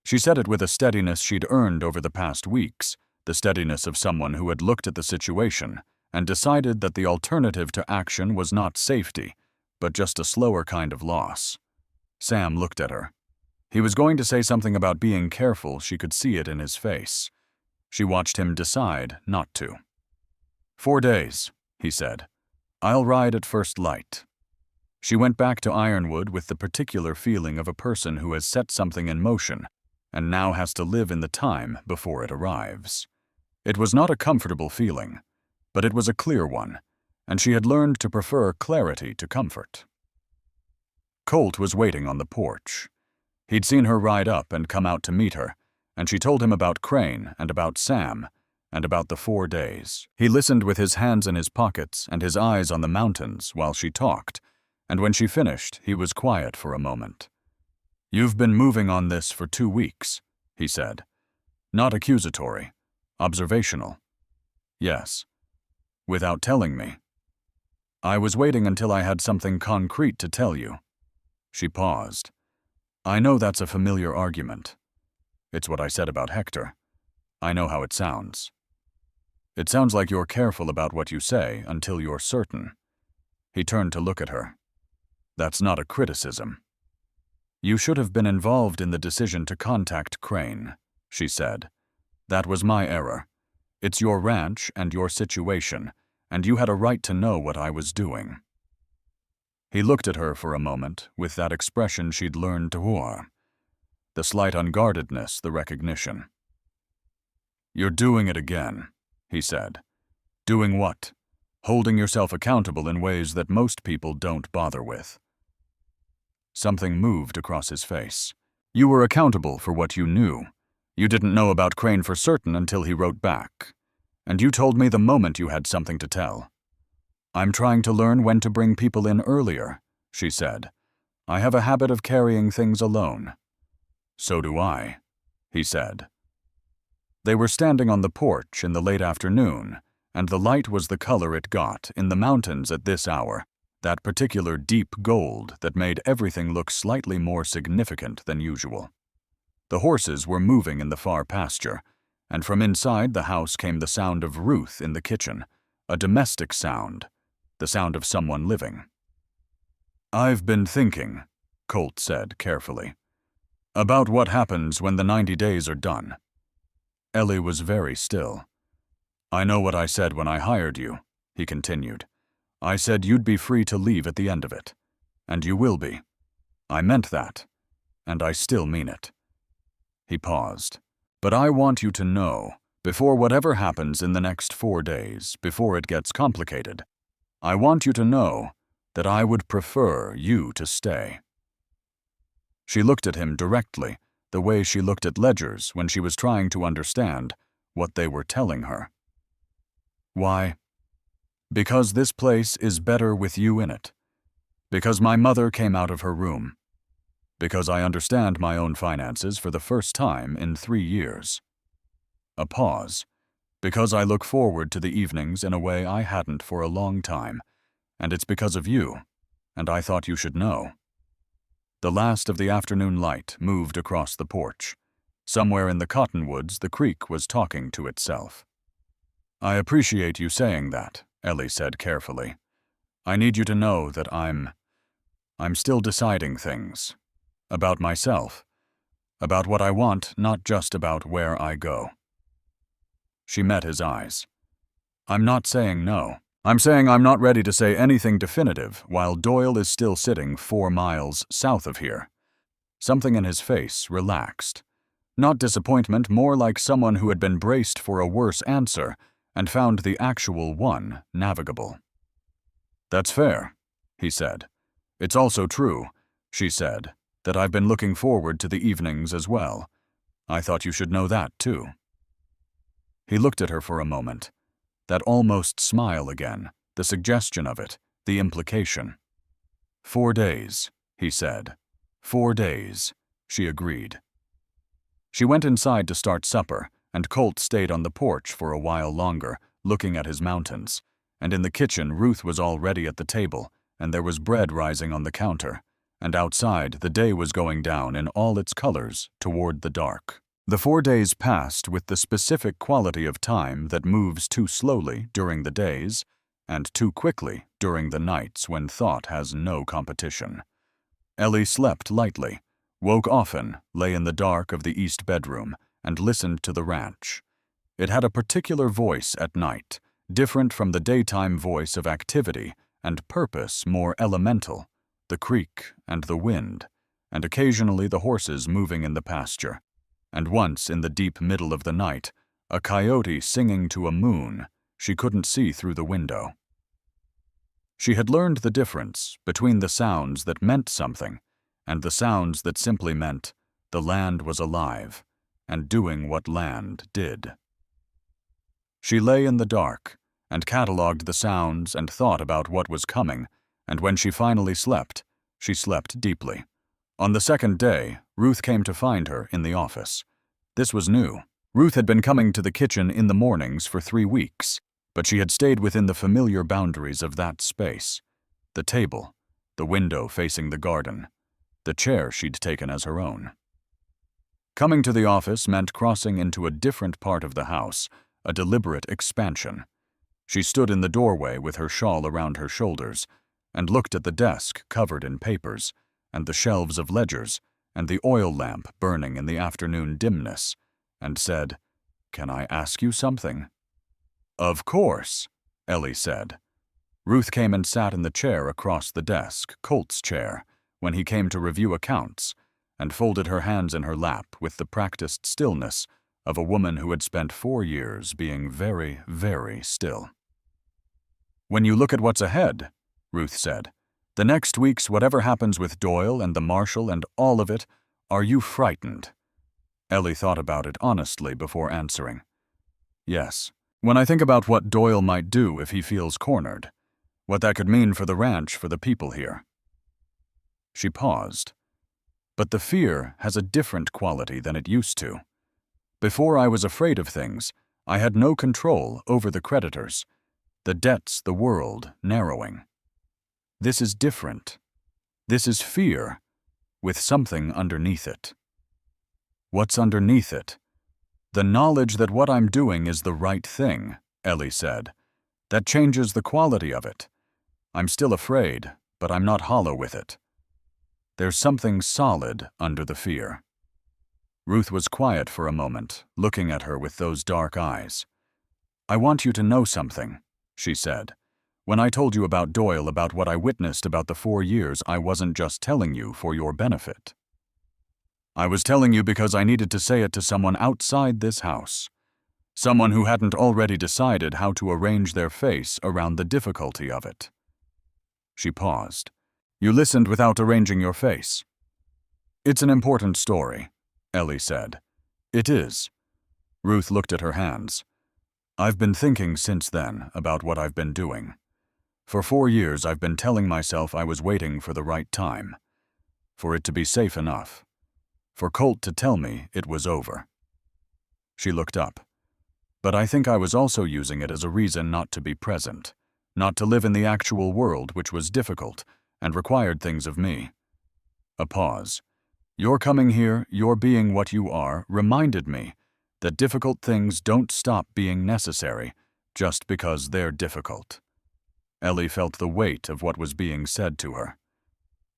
She said it with a steadiness she'd earned over the past weeks, the steadiness of someone who had looked at the situation and decided that the alternative to action was not safety, but just a slower kind of loss. Sam looked at her. He was going to say something about being careful, she could see it in his face. She watched him decide not to. 4 days, he said. "I'll ride at first light." She went back to Ironwood with the particular feeling of a person who has set something in motion and now has to live in the time before it arrives. It was not a comfortable feeling, but it was a clear one, and she had learned to prefer clarity to comfort. Colt was waiting on the porch. He'd seen her ride up and come out to meet her, and she told him about Crane and about Sam and about the 4 days. He listened with his hands in his pockets and his eyes on the mountains while she talked, and when she finished, he was quiet for a moment. "You've been moving on this for 2 weeks, he said. "Not accusatory. Observational." "Yes." "Without telling me." "I was waiting until I had something concrete to tell you." She paused. "I know that's a familiar argument. It's what I said about Hector. I know how it sounds. It sounds like you're careful about what you say until you're certain." He turned to look at her. "That's not a criticism." "You should have been involved in the decision to contact Crane," she said. "That was my error. It's your ranch and your situation, and you had a right to know what I was doing." He looked at her for a moment with that expression she'd learned to wear. The slight unguardedness, the recognition. "You're doing it again," he said. "Doing what? Holding yourself accountable in ways that most people don't bother with." Something moved across his face. "You were accountable for what you knew. You didn't know about Crane for certain until he wrote back. And you told me the moment you had something to tell." "I'm trying to learn when to bring people in earlier," she said. "I have a habit of carrying things alone." "So do I," he said. They were standing on the porch in the late afternoon, and the light was the color it got in the mountains at this hour, that particular deep gold that made everything look slightly more significant than usual. The horses were moving in the far pasture, and from inside the house came the sound of Ruth in the kitchen, a domestic sound, the sound of someone living. "I've been thinking," Colt said carefully, "about what happens when the 90 days are done." Ellie was very still. "I know what I said when I hired you," he continued. "I said you'd be free to leave at the end of it. And you will be. I meant that. And I still mean it." He paused. "But I want you to know, before whatever happens in the next 4 days, before it gets complicated, I want you to know that I would prefer you to stay." She looked at him directly, the way she looked at ledgers when she was trying to understand what they were telling her. "Why?" "Because this place is better with you in it. Because my mother came out of her room. Because I understand my own finances for the first time in 3 years. A pause. Because I look forward to the evenings in a way I hadn't for a long time, and it's because of you, and I thought you should know." The last of the afternoon light moved across the porch. Somewhere in the cottonwoods, the creek was talking to itself. I appreciate you saying that, Ellie said carefully. I need you to know that I'm still deciding things. About myself. About what I want, not just about where I go. She met his eyes. I'm not saying no. I'm saying I'm not ready to say anything definitive while Doyle is still sitting 4 miles south of here. Something in his face relaxed. Not disappointment, more like someone who had been braced for a worse answer and found the actual one navigable. That's fair, he said. It's also true, she said, that I've been looking forward to the evenings as well. I thought you should know that, too. He looked at her for a moment. That almost smile again, the suggestion of it, the implication. 4 days, he said. 4 days, she agreed. She went inside to start supper, and Colt stayed on the porch for a while longer, looking at his mountains. And in the kitchen, Ruth was already at the table, and there was bread rising on the counter. And outside, the day was going down in all its colors toward the dark. The 4 days passed with the specific quality of time that moves too slowly during the days and too quickly during the nights when thought has no competition. Ellie slept lightly, woke often, lay in the dark of the east bedroom, and listened to the ranch. It had a particular voice at night, different from the daytime voice of activity and purpose more elemental, the creek and the wind, and occasionally the horses moving in the pasture. And once in the deep middle of the night, a coyote singing to a moon she couldn't see through the window. She had learned the difference between the sounds that meant something and the sounds that simply meant the land was alive and doing what land did. She lay in the dark and catalogued the sounds and thought about what was coming, and when she finally slept, she slept deeply. On the second day, Ruth came to find her in the office. This was new. Ruth had been coming to the kitchen in the mornings for 3 weeks, but she had stayed within the familiar boundaries of that space. The table, the window facing the garden, the chair she'd taken as her own. Coming to the office meant crossing into a different part of the house, a deliberate expansion. She stood in the doorway with her shawl around her shoulders and looked at the desk covered in papers, and the shelves of ledgers, and the oil lamp burning in the afternoon dimness, and said, "Can I ask you something?" "Of course," Ellie said. Ruth came and sat in the chair across the desk, Colt's chair, when he came to review accounts, and folded her hands in her lap with the practiced stillness of a woman who had spent 4 years being very, very still. "When you look at what's ahead," Ruth said, "the next weeks, whatever happens with Doyle and the marshal and all of it, are you frightened?" Ellie thought about it honestly before answering. "Yes. When I think about what Doyle might do if he feels cornered, what that could mean for the ranch, for the people here." She paused. "But the fear has a different quality than it used to. Before I was afraid of things, I had no control over the creditors, the debts, the world narrowing. This is different. This is fear, with something underneath it." "What's underneath it?" "The knowledge that what I'm doing is the right thing," Ellie said. "That changes the quality of it. I'm still afraid, but I'm not hollow with it. There's something solid under the fear." Ruth was quiet for a moment, looking at her with those dark eyes. "I want you to know something," she said. "When I told you about Doyle, about what I witnessed about the 4 years, I wasn't just telling you for your benefit. I was telling you because I needed to say it to someone outside this house. Someone who hadn't already decided how to arrange their face around the difficulty of it." She paused. "You listened without arranging your face." "It's an important story," Ellie said. "It is." Ruth looked at her hands. "I've been thinking since then about what I've been doing. For 4 years I've been telling myself I was waiting for the right time, for it to be safe enough, for Colt to tell me it was over." She looked up. "But I think I was also using it as a reason not to be present, not to live in the actual world, which was difficult and required things of me." A pause. "Your coming here, your being what you are, reminded me that difficult things don't stop being necessary just because they're difficult. Ellie felt the weight of what was being said to her.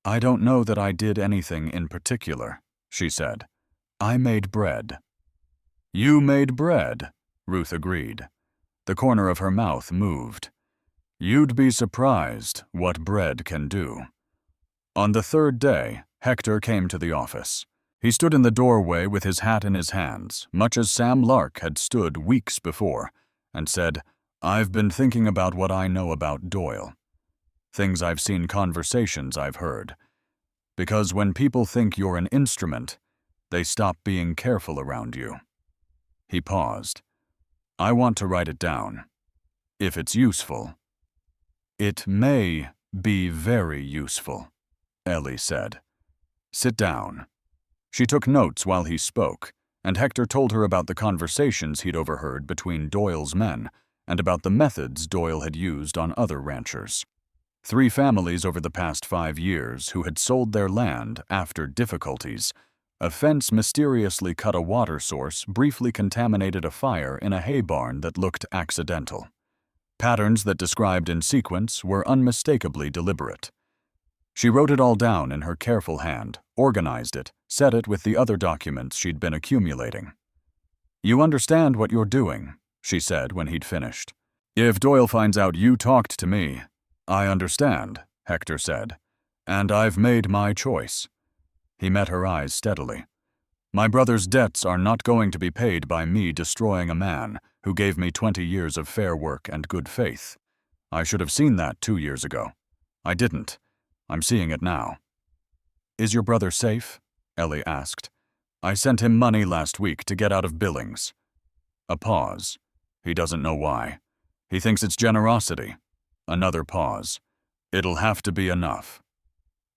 "I don't know that I did anything in particular," she said. "I made bread." "You made bread," Ruth agreed. The corner of her mouth moved. "You'd be surprised what bread can do." On the third day, Hector came to the office. He stood in the doorway with his hat in his hands, much as Sam Lark had stood weeks before, and said, "I've been thinking about what I know about Doyle. Things I've seen, conversations I've heard. Because when people think you're an instrument, they stop being careful around you." He paused. "I want to write it down. If it's useful." "It may be very useful," Ellie said. "Sit down." She took notes while he spoke, and Hector told her about the conversations he'd overheard between Doyle's men and about the methods Doyle had used on other ranchers. 3 families over the past 5 years who had sold their land after difficulties. A fence mysteriously cut a water source, briefly contaminated a fire in a hay barn that looked accidental. Patterns that described in sequence were unmistakably deliberate. She wrote it all down in her careful hand, organized it, set it with the other documents she'd been accumulating. "You understand what you're doing," she said when he'd finished. "If Doyle finds out you talked to me—" "I understand," Hector said, "and I've made my choice." He met her eyes steadily. "My brother's debts are not going to be paid by me destroying a man who gave me 20 years of fair work and good faith. I should have seen that 2 years ago. I didn't. I'm seeing it now." "Is your brother safe?" Ellie asked. "I sent him money last week to get out of Billings." A pause. He doesn't know why. He thinks it's generosity. Another pause. "It'll have to be enough."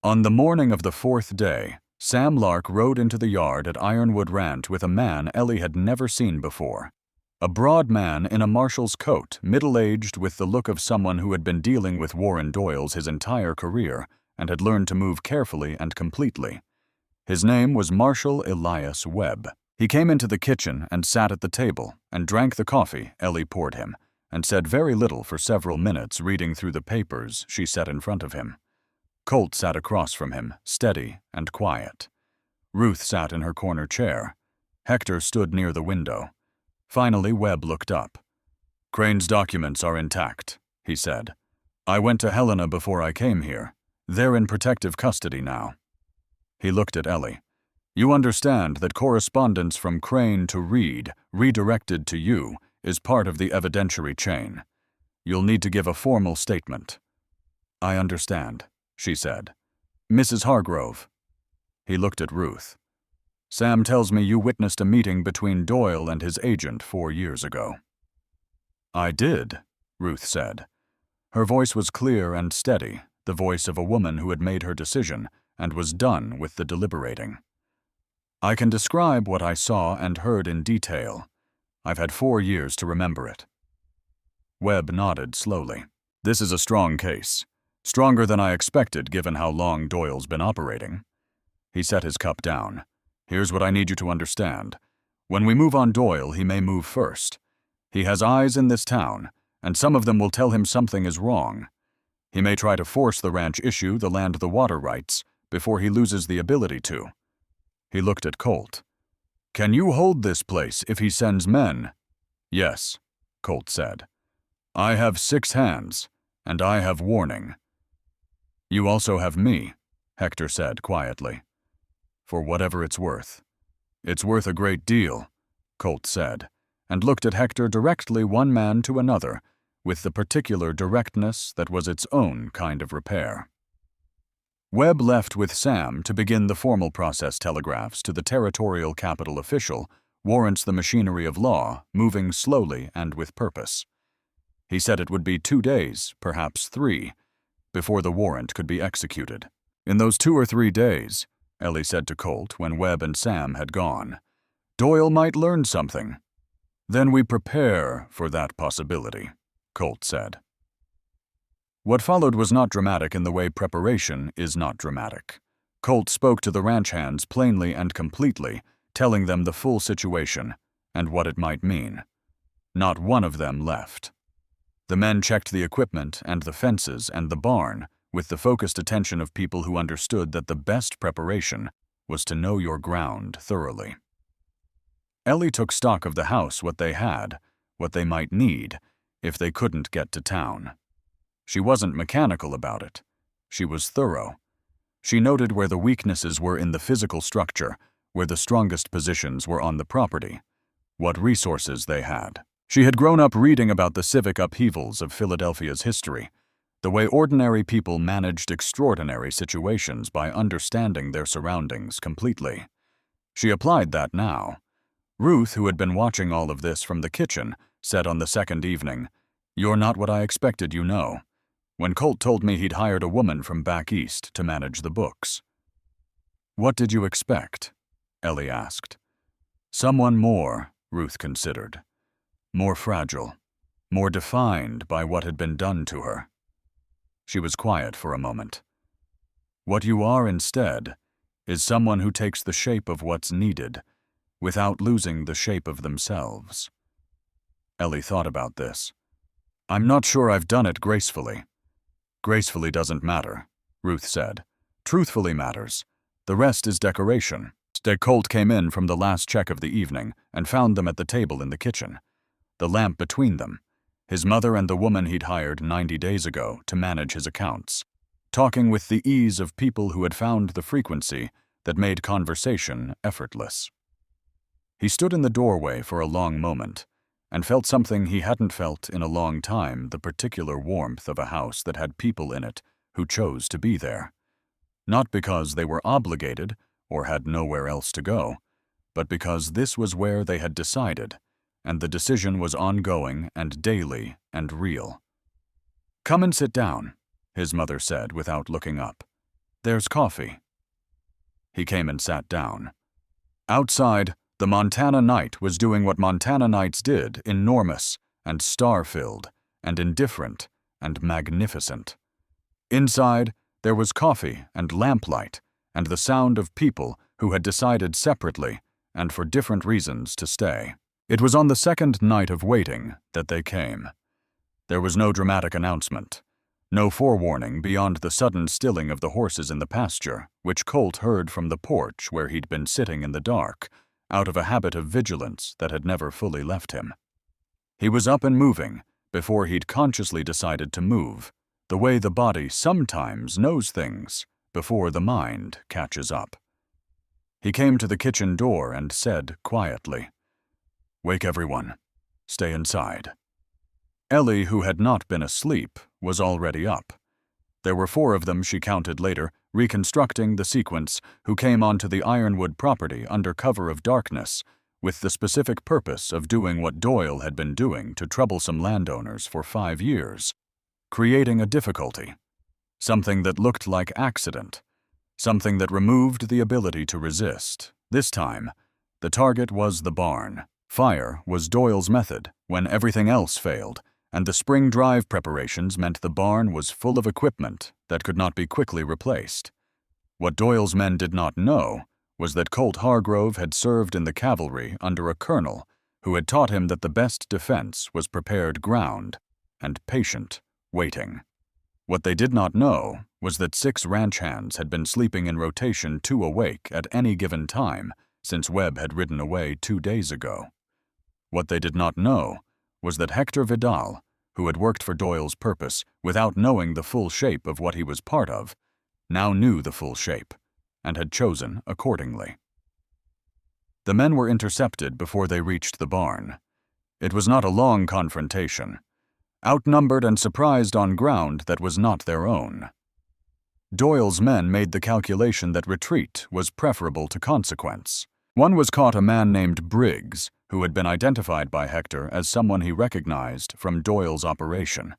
On the morning of the 4th day, Sam Lark rode into the yard at Ironwood Ranch with a man Ellie had never seen before. A broad man in a marshal's coat, middle-aged with the look of someone who had been dealing with Warren Doyles his entire career and had learned to move carefully and completely. His name was Marshal Elias Webb. He came into the kitchen and sat at the table and drank the coffee Ellie poured him, and said very little for several minutes reading through the papers she set in front of him. Colt sat across from him, steady and quiet. Ruth sat in her corner chair. Hector stood near the window. Finally, Webb looked up. "Crane's documents are intact," he said. "I went to Helena before I came here. They're in protective custody now." He looked at Ellie. "You understand that correspondence from Crane to Reed, redirected to you, is part of the evidentiary chain. You'll need to give a formal statement." "I understand," she said. "Mrs. Hargrove." He looked at Ruth. "Sam tells me you witnessed a meeting between Doyle and his agent 4 years ago." "I did," Ruth said. Her voice was clear and steady, the voice of a woman who had made her decision and was done with the deliberating. "I can describe what I saw and heard in detail. I've had 4 years to remember it." Webb nodded slowly. "This is a strong case. Stronger than I expected given how long Doyle's been operating." He set his cup down. "Here's what I need you to understand. When we move on Doyle, he may move first. He has eyes in this town, and some of them will tell him something is wrong. He may try to force the ranch issue the land the water rights before he loses the ability to." He looked at Colt. "Can you hold this place if he sends men?" "Yes," Colt said. "I have 6 hands, and I have warning." "You also have me," Hector said quietly. "For whatever it's worth." "It's worth a great deal," Colt said, and looked at Hector directly, one man to another, with the particular directness that was its own kind of repair. Webb left with Sam to begin the formal process telegraphs to the territorial capital official, warrants the machinery of law, moving slowly and with purpose. He said it would be 2 days, perhaps 3, before the warrant could be executed. "In those 2 or 3 days," Ellie said to Colt when Webb and Sam had gone, "Doyle might learn something." "Then we prepare for that possibility," Colt said. What followed was not dramatic in the way preparation is not dramatic. Colt spoke to the ranch hands plainly and completely, telling them the full situation and what it might mean. Not one of them left. The men checked the equipment and the fences and the barn with the focused attention of people who understood that the best preparation was to know your ground thoroughly. Ellie took stock of the house, what they had, what they might need, if they couldn't get to town. She wasn't mechanical about it. She was thorough. She noted where the weaknesses were in the physical structure, where the strongest positions were on the property, what resources they had. She had grown up reading about the civic upheavals of Philadelphia's history, the way ordinary people managed extraordinary situations by understanding their surroundings completely. She applied that now. Ruth, who had been watching all of this from the kitchen, said on the second evening, "You're not what I expected, you know. When Colt told me he'd hired a woman from back east to manage the books." "What did you expect?" Ellie asked. "Someone more," Ruth considered. More fragile, more defined by what had been done to her. She was quiet for a moment. "What you are instead is someone who takes the shape of what's needed, without losing the shape of themselves." Ellie thought about this. "I'm not sure I've done it gracefully." "Gracefully doesn't matter," Ruth said. "Truthfully matters. The rest is decoration." Colt came in from the last check of the evening and found them at the table in the kitchen, the lamp between them, his mother and the woman he'd hired 90 days ago to manage his accounts, talking with the ease of people who had found the frequency that made conversation effortless. He stood in the doorway for a long moment and felt something he hadn't felt in a long time, the particular warmth of a house that had people in it who chose to be there. Not because they were obligated or had nowhere else to go, but because this was where they had decided, and the decision was ongoing and daily and real. "Come and sit down," his mother said without looking up. "There's coffee." He came and sat down. Outside, the Montana night was doing what Montana nights did, enormous and star-filled and indifferent and magnificent. Inside, there was coffee and lamplight and the sound of people who had decided separately and for different reasons to stay. It was on the second night of waiting that they came. There was no dramatic announcement, no forewarning beyond the sudden stilling of the horses in the pasture, which Colt heard from the porch where he'd been sitting in the dark, out of a habit of vigilance that had never fully left him. He was up and moving before he'd consciously decided to move, the way the body sometimes knows things before the mind catches up. He came to the kitchen door and said quietly, "Wake everyone. Stay inside." Ellie, who had not been asleep, was already up. There were 4 of them, she counted later, reconstructing the sequence, who came onto the Ironwood property under cover of darkness, with the specific purpose of doing what Doyle had been doing to troublesome landowners for 5 years, creating a difficulty, something that looked like accident, something that removed the ability to resist. This time, the target was the barn. Fire was Doyle's method when everything else failed, and the spring drive preparations meant the barn was full of equipment that could not be quickly replaced. What Doyle's men did not know was that Colt Hargrove had served in the cavalry under a colonel who had taught him that the best defense was prepared ground and patient waiting. What they did not know was that 6 ranch hands had been sleeping in rotation 2 awake at any given time since Webb had ridden away 2 days ago. What they did not know was that Hector Vidal, who had worked for Doyle's purpose without knowing the full shape of what he was part of, now knew the full shape and had chosen accordingly. The men were intercepted before they reached the barn. It was not a long confrontation, outnumbered and surprised on ground that was not their own. Doyle's men made the calculation that retreat was preferable to consequence. One was caught a man named Briggs, who had been identified by Hector as someone he recognized from Doyle's operation.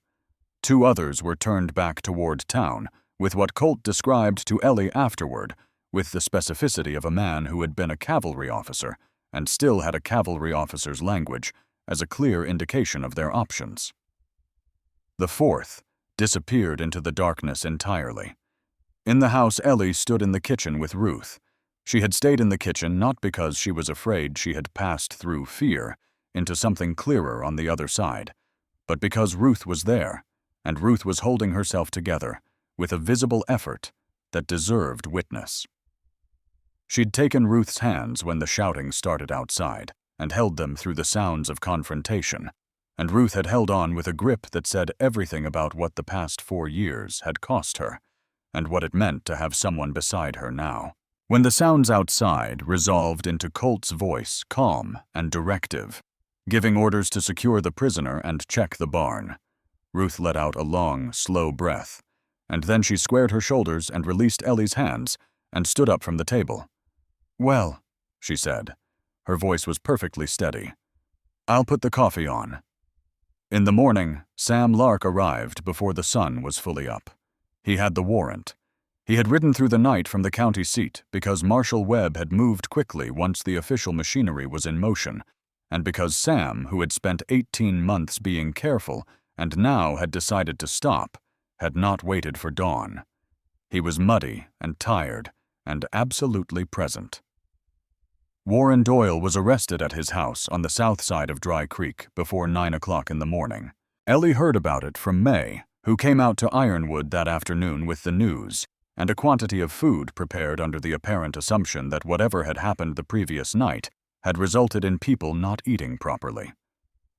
2 others were turned back toward town, with what Colt described to Ellie afterward, with the specificity of a man who had been a cavalry officer and still had a cavalry officer's language as a clear indication of their options. The 4th disappeared into the darkness entirely. In the house, Ellie stood in the kitchen with Ruth. She had stayed in the kitchen not because she was afraid she had passed through fear into something clearer on the other side, but because Ruth was there, and Ruth was holding herself together with a visible effort that deserved witness. She'd taken Ruth's hands when the shouting started outside and held them through the sounds of confrontation, and Ruth had held on with a grip that said everything about what the past 4 years had cost her, and what it meant to have someone beside her now. When the sounds outside resolved into Colt's voice, calm and directive, giving orders to secure the prisoner and check the barn, Ruth let out a long, slow breath, and then she squared her shoulders and released Ellie's hands and stood up from the table. "Well," she said. Her voice was perfectly steady. "I'll put the coffee on." In the morning, Sam Lark arrived before the sun was fully up. He had the warrant. He had ridden through the night from the county seat because Marshal Webb had moved quickly once the official machinery was in motion, and because Sam, who had spent 18 months being careful and now had decided to stop, had not waited for dawn. He was muddy and tired and absolutely present. Warren Doyle was arrested at his house on the south side of Dry Creek before 9 o'clock in the morning. Ellie heard about it from May, who came out to Ironwood that afternoon with the news, and a quantity of food prepared under the apparent assumption that whatever had happened the previous night had resulted in people not eating properly.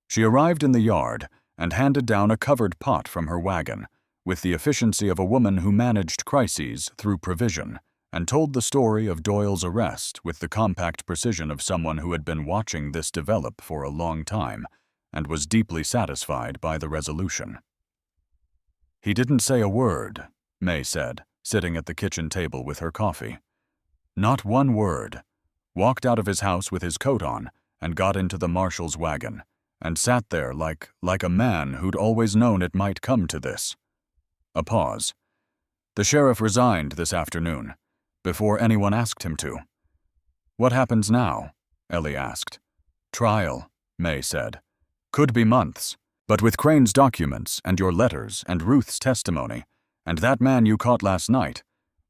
She arrived in the yard and handed down a covered pot from her wagon, with the efficiency of a woman who managed crises through provision, and told the story of Doyle's arrest with the compact precision of someone who had been watching this develop for a long time and was deeply satisfied by the resolution. "He didn't say a word," May said, sitting at the kitchen table with her coffee. "Not one word. Walked out of his house with his coat on and got into the marshal's wagon and sat there like a man who'd always known it might come to this." A pause. "The sheriff resigned this afternoon, before anyone asked him to." "What happens now?" Ellie asked. "Trial," May said. "Could be months, but with Crane's documents and your letters and Ruth's testimony, and that man you caught last night,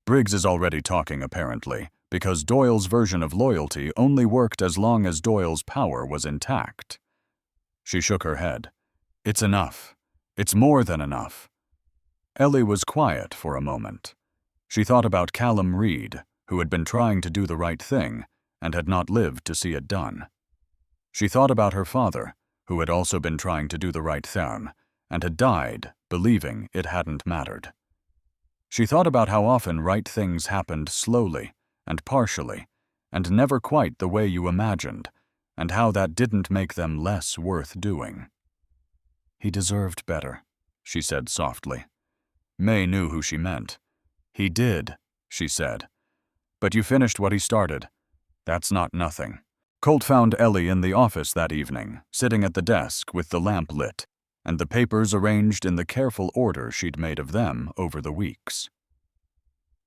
Briggs is already talking apparently, because Doyle's version of loyalty only worked as long as Doyle's power was intact." She shook her head. "It's enough. It's more than enough." Ellie was quiet for a moment. She thought about Callum Reed, who had been trying to do the right thing and had not lived to see it done. She thought about her father, who had also been trying to do the right thing and had died believing it hadn't mattered. She thought about how often right things happened slowly and partially and never quite the way you imagined, and how that didn't make them less worth doing. "He deserved better," she said softly. May knew who she meant. "He did," she said. "But you finished what he started. That's not nothing." Colt found Ellie in the office that evening, sitting at the desk with the lamp lit, and the papers arranged in the careful order she'd made of them over the weeks.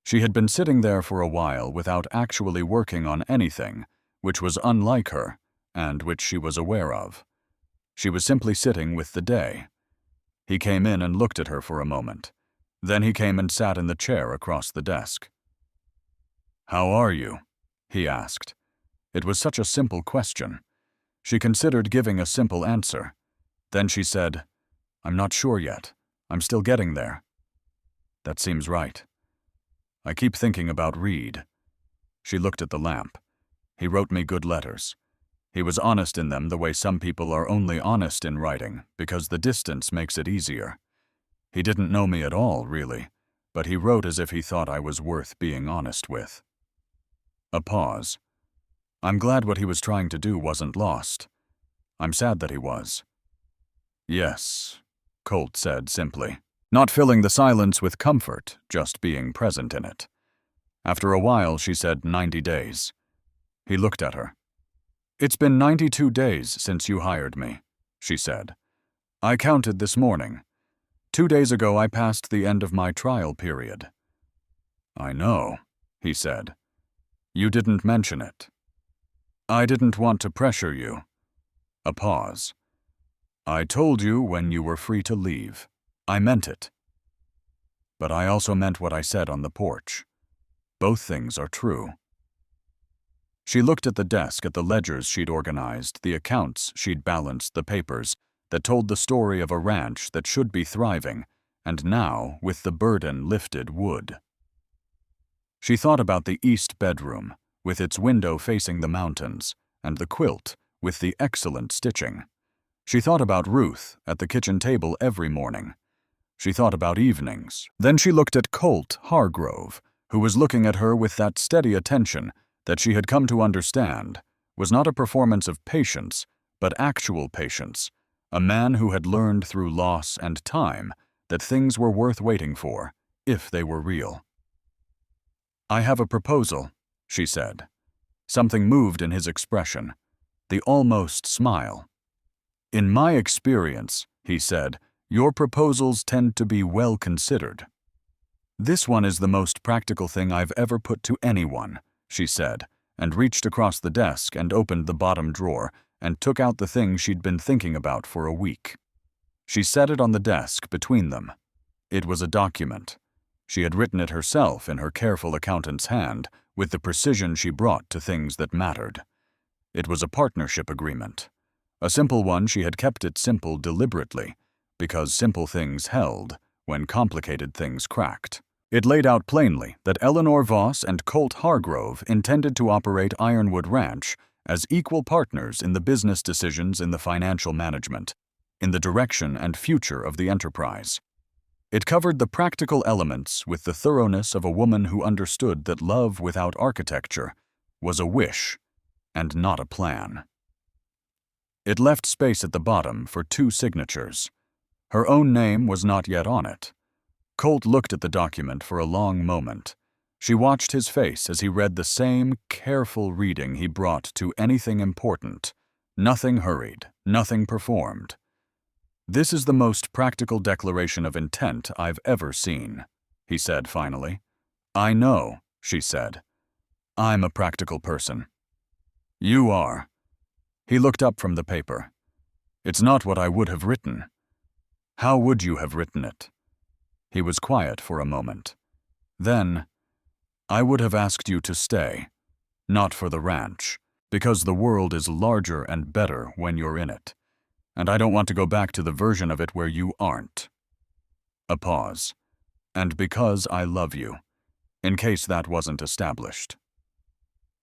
She had been sitting there for a while without actually working on anything, which was unlike her, and which she was aware of. She was simply sitting with the day. He came in and looked at her for a moment. Then he came and sat in the chair across the desk. "How are you?" he asked. It was such a simple question. She considered giving a simple answer. Then she said, "I'm not sure yet. I'm still getting there." "That seems right. I keep thinking about Reed." She looked at the lamp. "He wrote me good letters. He was honest in them the way some people are only honest in writing because the distance makes it easier. He didn't know me at all, really, but he wrote as if he thought I was worth being honest with." A pause. "I'm glad what he was trying to do wasn't lost. I'm sad that he was." "Yes," Colt said simply, not filling the silence with comfort, just being present in it. After a while, she said 90 days. He looked at her. "It's been 92 days since you hired me," she said. "I counted this morning. 2 days ago I passed the end of my trial period." "I know," he said. "You didn't mention it." "I didn't want to pressure you." A pause. "I told you when you were free to leave. I meant it. But I also meant what I said on the porch. Both things are true." She looked at the desk, at the ledgers she'd organized, the accounts she'd balanced, the papers, that told the story of a ranch that should be thriving, and now, with the burden lifted, would. She thought about the east bedroom, with its window facing the mountains, and the quilt, with the excellent stitching. She thought about Ruth at the kitchen table every morning. She thought about evenings. Then she looked at Colt Hargrove, who was looking at her with that steady attention that she had come to understand was not a performance of patience, but actual patience, a man who had learned through loss and time that things were worth waiting for, if they were real. "I have a proposal," she said. Something moved in his expression, the almost smile. "In my experience," he said, "your proposals tend to be well considered." "This one is the most practical thing I've ever put to anyone," she said, and reached across the desk and opened the bottom drawer and took out the thing she'd been thinking about for a week. She set it on the desk between them. It was a document. She had written it herself in her careful accountant's hand, with the precision she brought to things that mattered. It was a partnership agreement. A simple one. She had kept it simple deliberately, because simple things held when complicated things cracked. It laid out plainly that Eleanor Voss and Colt Hargrove intended to operate Ironwood Ranch as equal partners in the business decisions, in the financial management, in the direction and future of the enterprise. It covered the practical elements with the thoroughness of a woman who understood that love without architecture was a wish and not a plan. It left space at the bottom for 2 signatures. Her own name was not yet on it. Colt looked at the document for a long moment. She watched his face as he read the same careful reading he brought to anything important. Nothing hurried, nothing performed. "This is the most practical declaration of intent I've ever seen," he said finally. "I know," she said. "I'm a practical person." "You are." He looked up from the paper. "It's not what I would have written." "How would you have written it?" He was quiet for a moment. Then, "I would have asked you to stay, not for the ranch, because the world is larger and better when you're in it, and I don't want to go back to the version of it where you aren't." A pause. "And because I love you," in case that wasn't established.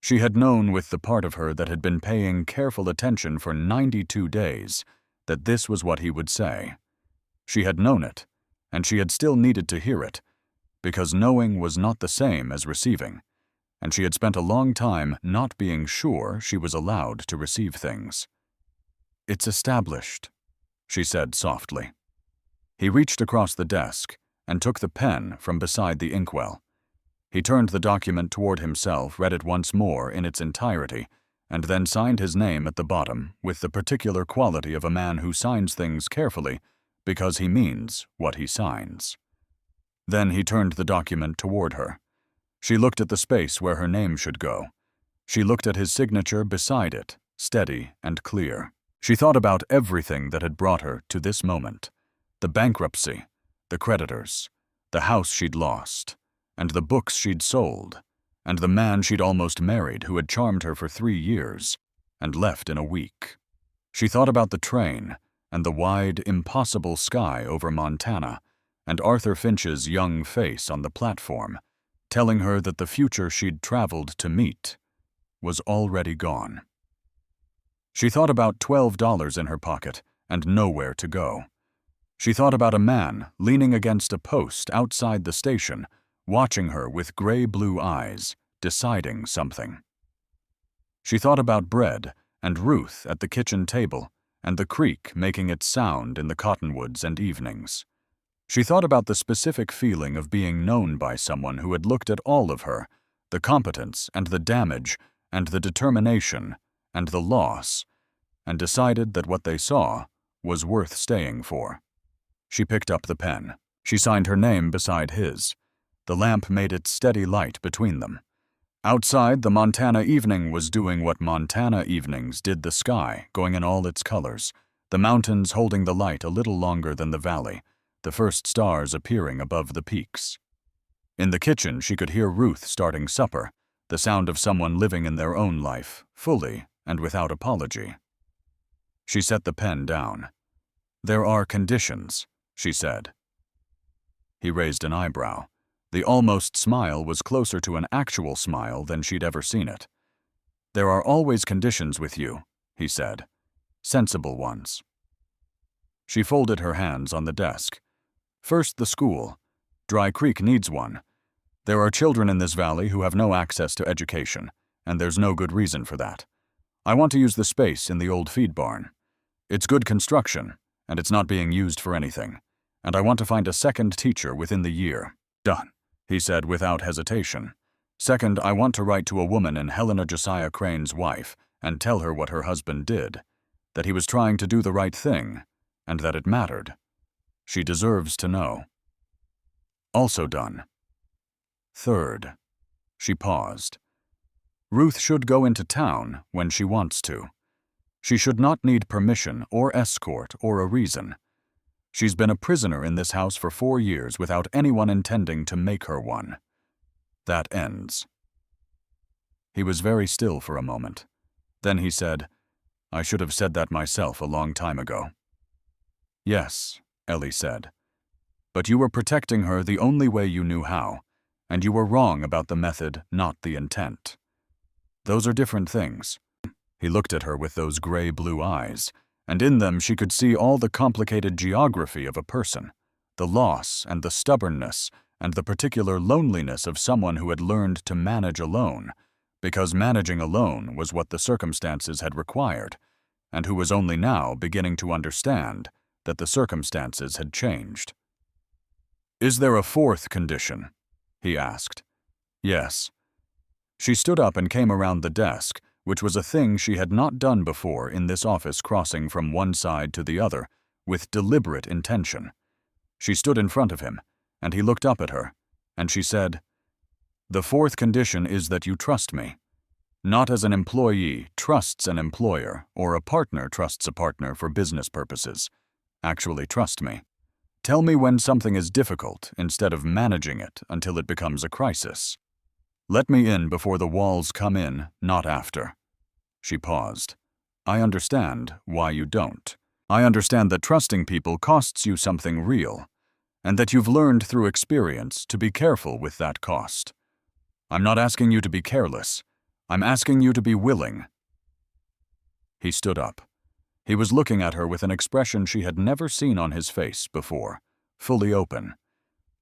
She had known with the part of her that had been paying careful attention for 92 days that this was what he would say. She had known it, and she had still needed to hear it, because knowing was not the same as receiving, and she had spent a long time not being sure she was allowed to receive things. "It's established," she said softly. He reached across the desk and took the pen from beside the inkwell. He turned the document toward himself, read it once more in its entirety, and then signed his name at the bottom with the particular quality of a man who signs things carefully because he means what he signs. Then he turned the document toward her. She looked at the space where her name should go. She looked at his signature beside it, steady and clear. She thought about everything that had brought her to this moment: the bankruptcy, the creditors, the house she'd lost, and the books she'd sold, and the man she'd almost married who had charmed her for 3 years and left in a week. She thought about the train and the wide, impossible sky over Montana, and Arthur Finch's young face on the platform, telling her that the future she'd traveled to meet was already gone. She thought about $12 in her pocket and nowhere to go. She thought about a man leaning against a post outside the station, watching her with gray-blue eyes, deciding something. She thought about bread and Ruth at the kitchen table, and the creek making its sound in the cottonwoods and evenings. She thought about the specific feeling of being known by someone who had looked at all of her, the competence and the damage and the determination and the loss, and decided that what they saw was worth staying for. She picked up the pen. She signed her name beside his. The lamp made its steady light between them. Outside, the Montana evening was doing what Montana evenings did the sky, going in all its colors, the mountains holding the light a little longer than the valley, the first stars appearing above the peaks. In the kitchen, she could hear Ruth starting supper, the sound of someone living in their own life, fully and without apology. She set the pen down. There are conditions, she said. He raised an eyebrow. The almost smile was closer to an actual smile than she'd ever seen it. There are always conditions with you, he said. Sensible ones. She folded her hands on the desk. First, the school. Dry Creek needs one. There are children in this valley who have no access to education, and there's no good reason for that. I want to use the space in the old feed barn. It's good construction, and it's not being used for anything, and I want to find a second teacher within the year. Done, he said without hesitation. Second, I want to write to a woman in Helena Josiah Crane's wife and tell her what her husband did, that he was trying to do the right thing, and that it mattered. She deserves to know. Also done. Third, she paused. Ruth should go into town when she wants to. She should not need permission or escort or a reason. She's been a prisoner in this house for 4 years without anyone intending to make her one. That ends. He was very still for a moment. Then he said, I should have said that myself a long time ago. Yes, Ellie said. But you were protecting her the only way you knew how, and you were wrong about the method, not the intent. Those are different things. He looked at her with those gray-blue eyes, and in them she could see all the complicated geography of a person, the loss and the stubbornness and the particular loneliness of someone who had learned to manage alone, because managing alone was what the circumstances had required, and who was only now beginning to understand that the circumstances had changed. Is there a fourth condition? He asked. Yes. She stood up and came around the desk, which was a thing she had not done before in this office, crossing from one side to the other, with deliberate intention. She stood in front of him, and he looked up at her, and she said, The fourth condition is that you trust me. Not as an employee trusts an employer, or a partner trusts a partner for business purposes. Actually trust me. Tell me when something is difficult instead of managing it until it becomes a crisis. Let me in before the walls come in, not after. She paused. I understand why you don't. I understand that trusting people costs you something real, and that you've learned through experience to be careful with that cost. I'm not asking you to be careless. I'm asking you to be willing. He stood up. He was looking at her with an expression she had never seen on his face before, fully open.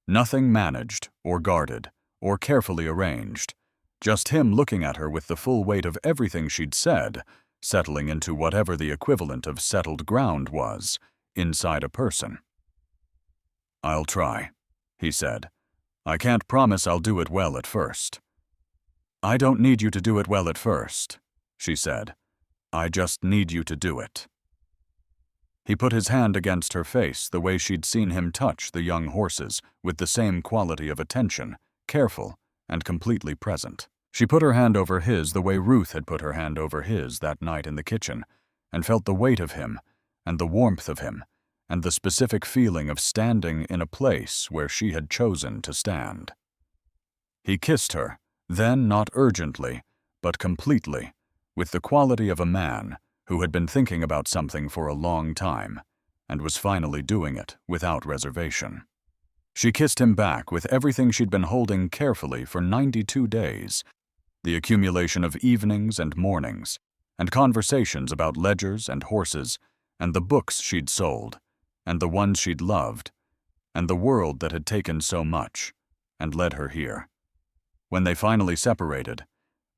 Nothing managed or guarded or carefully arranged. Just him looking at her with the full weight of everything she'd said, settling into whatever the equivalent of settled ground was, inside a person. I'll try, he said. I can't promise I'll do it well at first. I don't need you to do it well at first, she said. I just need you to do it. He put his hand against her face the way she'd seen him touch the young horses, with the same quality of attention, careful and completely present. She put her hand over his the way Ruth had put her hand over his that night in the kitchen, and felt the weight of him, and the warmth of him, and the specific feeling of standing in a place where she had chosen to stand. He kissed her, then not urgently, but completely, with the quality of a man who had been thinking about something for a long time, and was finally doing it without reservation. She kissed him back with everything she'd been holding carefully for 92 days, the accumulation of evenings and mornings, and conversations about ledgers and horses, and the books she'd sold, and the ones she'd loved, and the world that had taken so much, and led her here. When they finally separated,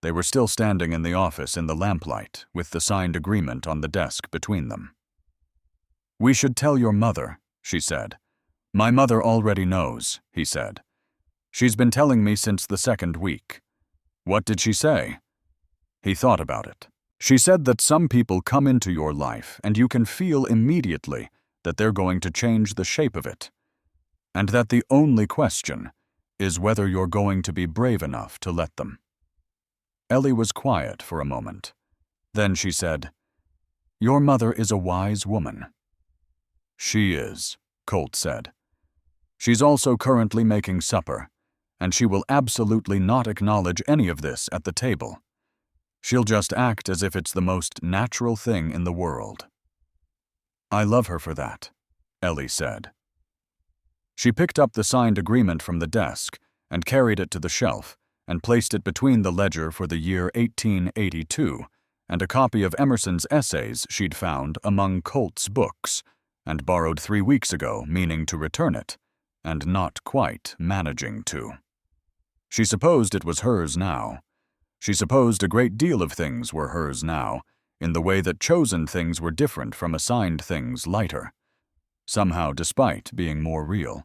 they were still standing in the office in the lamplight, with the signed agreement on the desk between them. We should tell your mother, she said. My mother already knows, he said. She's been telling me since the 2nd week. What did she say? He thought about it. She said that some people come into your life and you can feel immediately that they're going to change the shape of it, and that the only question is whether you're going to be brave enough to let them. Ellie was quiet for a moment. Then she said, Your mother is a wise woman. She is, Colt said. She's also currently making supper, and she will absolutely not acknowledge any of this at the table. She'll just act as if it's the most natural thing in the world. I love her for that, Ellie said. She picked up the signed agreement from the desk and carried it to the shelf and placed it between the ledger for the year 1882 and a copy of Emerson's essays she'd found among Colt's books and borrowed 3 weeks ago, meaning to return it, and not quite managing to. She supposed it was hers now. She supposed a great deal of things were hers now, in the way that chosen things were different from assigned things lighter, somehow despite being more real.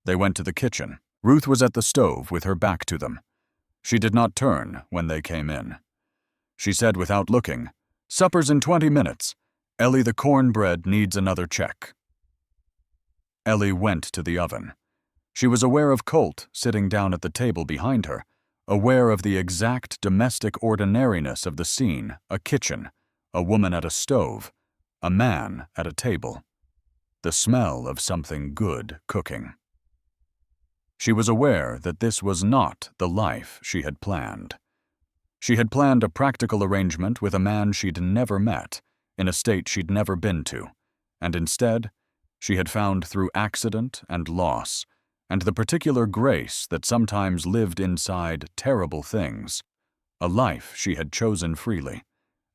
They went to the kitchen. Ruth was at the stove with her back to them. She did not turn when they came in. She said without looking, "Supper's in 20 minutes. Ellie, the cornbread needs another check." Ellie went to the oven. She was aware of Colt sitting down at the table behind her, aware of the exact domestic ordinariness of the scene, a kitchen, a woman at a stove, a man at a table. The smell of something good cooking. She was aware that this was not the life she had planned. She had planned a practical arrangement with a man she'd never met, in a state she'd never been to, and instead, she had found through accident and loss, and the particular grace that sometimes lived inside terrible things, a life she had chosen freely,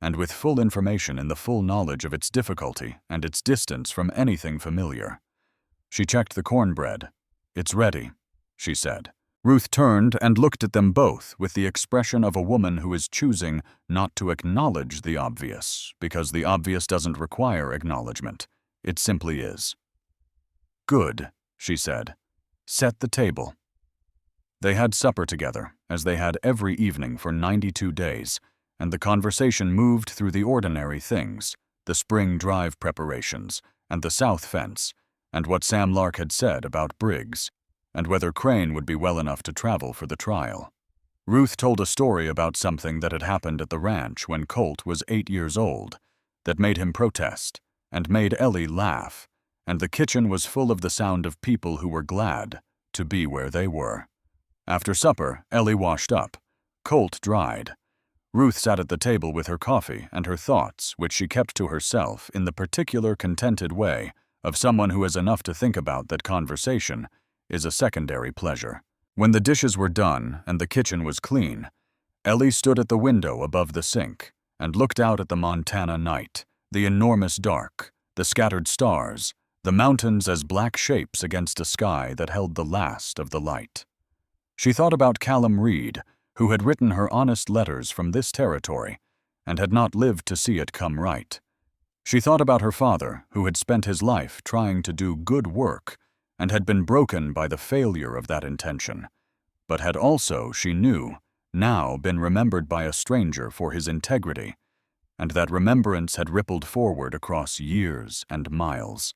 and with full information in the full knowledge of its difficulty and its distance from anything familiar. She checked the cornbread. "It's ready," she said. Ruth turned and looked at them both with the expression of a woman who is choosing not to acknowledge the obvious, because the obvious doesn't require acknowledgement. It simply is. "Good," she said. "Set the table." They had supper together, as they had every evening for 92 days, and the conversation moved through the ordinary things, the spring drive preparations, and the south fence, and what Sam Lark had said about Briggs, and whether Crane would be well enough to travel for the trial. Ruth told a story about something that had happened at the ranch when Colt was 8 years old, that made him protest, and made Ellie laugh, and the kitchen was full of the sound of people who were glad to be where they were. After supper, Ellie washed up. Colt dried. Ruth sat at the table with her coffee and her thoughts, which she kept to herself in the particular contented way of someone who has enough to think about that conversation is a secondary pleasure. When the dishes were done and the kitchen was clean, Ellie stood at the window above the sink and looked out at the Montana night, the enormous dark, the scattered stars, the mountains as black shapes against a sky that held the last of the light. She thought about Callum Reed, who had written her honest letters from this territory and had not lived to see it come right. She thought about her father, who had spent his life trying to do good work and had been broken by the failure of that intention, but had also, she knew, now been remembered by a stranger for his integrity, and that remembrance had rippled forward across years and miles,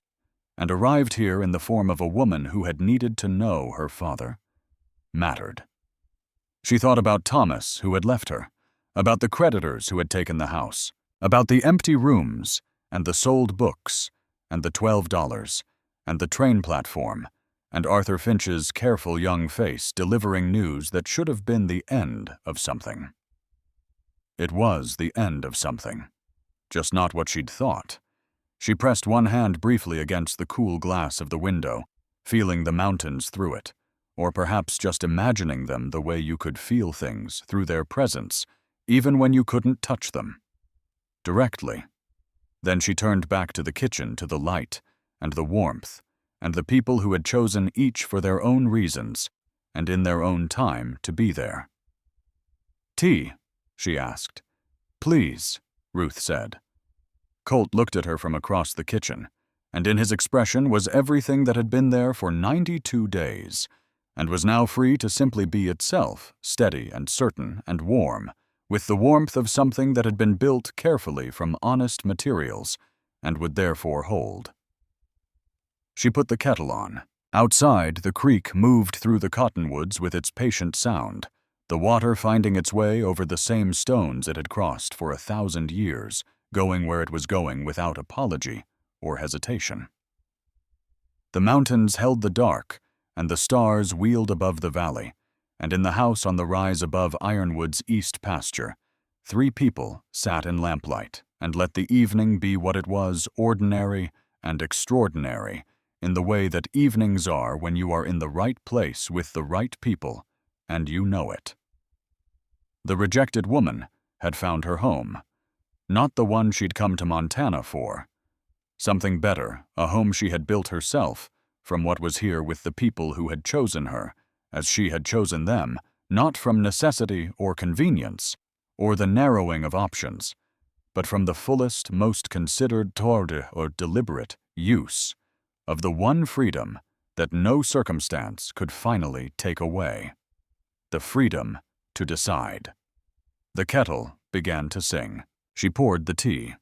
and arrived here in the form of a woman who had needed to know her father mattered. She thought about Thomas, who had left her, about the creditors who had taken the house, about the empty rooms, and the sold books, and the $12, and the train platform, and Arthur Finch's careful young face delivering news that should have been the end of something. It was the end of something, just not what she'd thought. She pressed one hand briefly against the cool glass of the window, feeling the mountains through it, or perhaps just imagining them the way you could feel things through their presence, even when you couldn't touch them. Directly. Then she turned back to the kitchen, to the light, and the warmth, and the people who had chosen each for their own reasons, and in their own time to be there. "Tea?" she asked. "Please," Ruth said. Colt looked at her from across the kitchen, and in his expression was everything that had been there for 92 days, and was now free to simply be itself, steady and certain and warm, with the warmth of something that had been built carefully from honest materials, and would therefore hold. She put the kettle on. Outside, the creek moved through the cottonwoods with its patient sound, the water finding its way over the same stones it had crossed for 1,000 years, going where it was going without apology or hesitation. The mountains held the dark, and the stars wheeled above the valley, and in the house on the rise above Ironwood's east pasture, 3 people sat in lamplight and let the evening be what it was, ordinary and extraordinary in the way that evenings are when you are in the right place with the right people, and you know it. The rejected woman had found her home, not the one she'd come to Montana for. Something better, a home she had built herself, from what was here with the people who had chosen her, as she had chosen them, not from necessity or convenience, or the narrowing of options, but from the fullest, most considered torde or deliberate use of the one freedom that no circumstance could finally take away: the freedom to decide. The kettle began to sing. She poured the tea.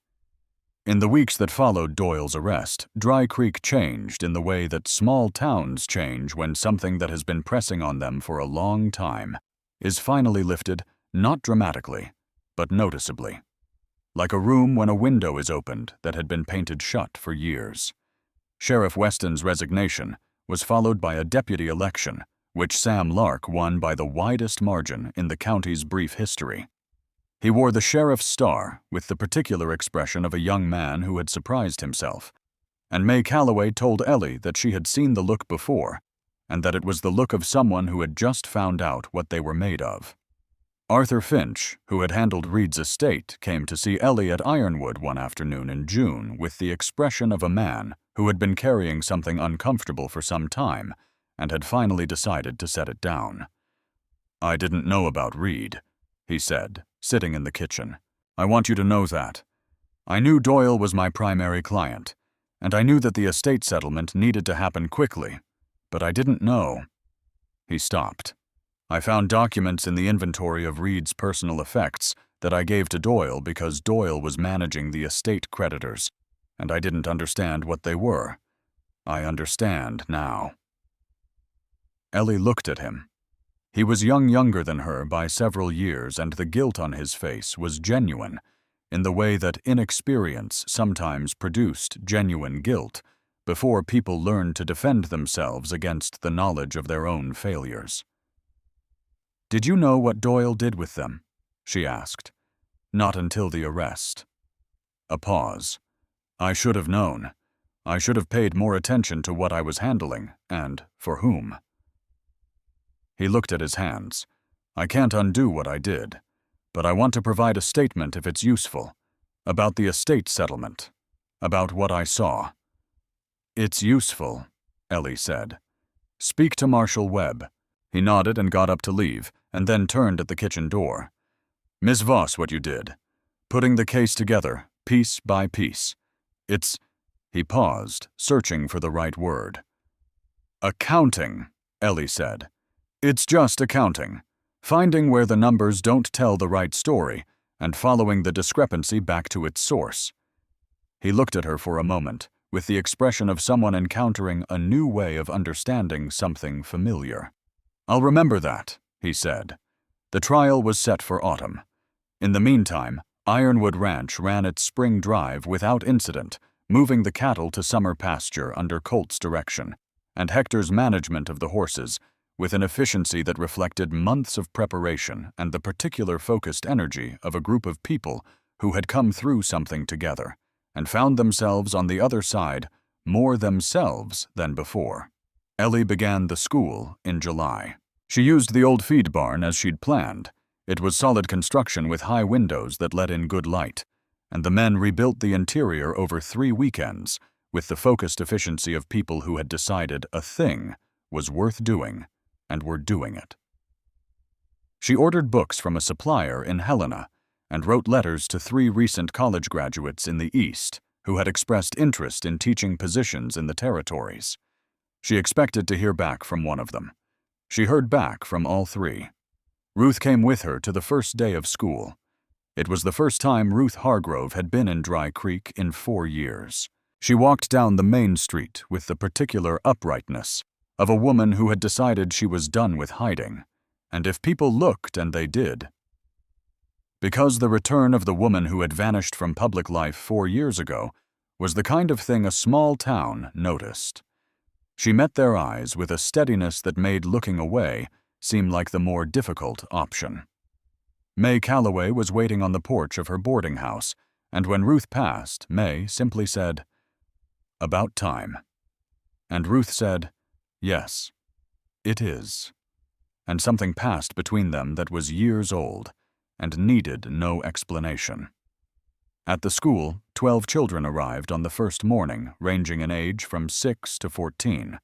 In the weeks that followed Doyle's arrest, Dry Creek changed in the way that small towns change when something that has been pressing on them for a long time is finally lifted, not dramatically, but noticeably. Like a room when a window is opened that had been painted shut for years. Sheriff Weston's resignation was followed by a deputy election, which Sam Lark won by the widest margin in the county's brief history. He wore the sheriff's star with the particular expression of a young man who had surprised himself, and May Calloway told Ellie that she had seen the look before, and that it was the look of someone who had just found out what they were made of. Arthur Finch, who had handled Reed's estate, came to see Ellie at Ironwood one afternoon in June with the expression of a man who had been carrying something uncomfortable for some time and had finally decided to set it down. "I didn't know about Reed," he said, sitting in the kitchen. "I want you to know that. I knew Doyle was my primary client, and I knew that the estate settlement needed to happen quickly, but I didn't know." He stopped. "I found documents in the inventory of Reed's personal effects that I gave to Doyle because Doyle was managing the estate creditors, and I didn't understand what they were. I understand now." Ellie looked at him. He was younger than her by several years, and the guilt on his face was genuine, in the way that inexperience sometimes produced genuine guilt, before people learned to defend themselves against the knowledge of their own failures. "Did you know what Doyle did with them?" she asked. "Not until the arrest." A pause. "I should have known. I should have paid more attention to what I was handling, and for whom." He looked at his hands. "I can't undo what I did, but I want to provide a statement if it's useful, about the estate settlement, about what I saw." "It's useful," Ellie said. "Speak to Marshal Webb." He nodded and got up to leave, and then turned at the kitchen door. "Miss Voss, what you did. Putting the case together, piece by piece. It's—" He paused, searching for the right word. "Accounting," Ellie said. "It's just accounting. Finding where the numbers don't tell the right story, and following the discrepancy back to its source." He looked at her for a moment, with the expression of someone encountering a new way of understanding something familiar. "I'll remember that," he said. The trial was set for autumn. In the meantime, Ironwood Ranch ran its spring drive without incident, moving the cattle to summer pasture under Colt's direction, and Hector's management of the horses, with an efficiency that reflected months of preparation and the particular focused energy of a group of people who had come through something together, and found themselves on the other side more themselves than before. Ellie began the school in July. She used the old feed barn as she'd planned. It was solid construction with high windows that let in good light, and the men rebuilt the interior over 3 weekends, with the focused efficiency of people who had decided a thing was worth doing, and were doing it. She ordered books from a supplier in Helena, and wrote letters to 3 recent college graduates in the East who had expressed interest in teaching positions in the territories. She expected to hear back from one of them. She heard back from all 3. Ruth came with her to the first day of school. It was the first time Ruth Hargrove had been in Dry Creek in 4 years. She walked down the main street with the particular uprightness of a woman who had decided she was done with hiding, and if people looked, and they did. Because the return of the woman who had vanished from public life 4 years ago was the kind of thing a small town noticed. She met their eyes with a steadiness that made looking away seem like the more difficult option. May Calloway was waiting on the porch of her boarding house, and when Ruth passed, May simply said, About time. And Ruth said, "Yes, it is." And something passed between them that was years old and needed no explanation. At the school, 12 children arrived on the first morning, ranging in age from 6 to 14.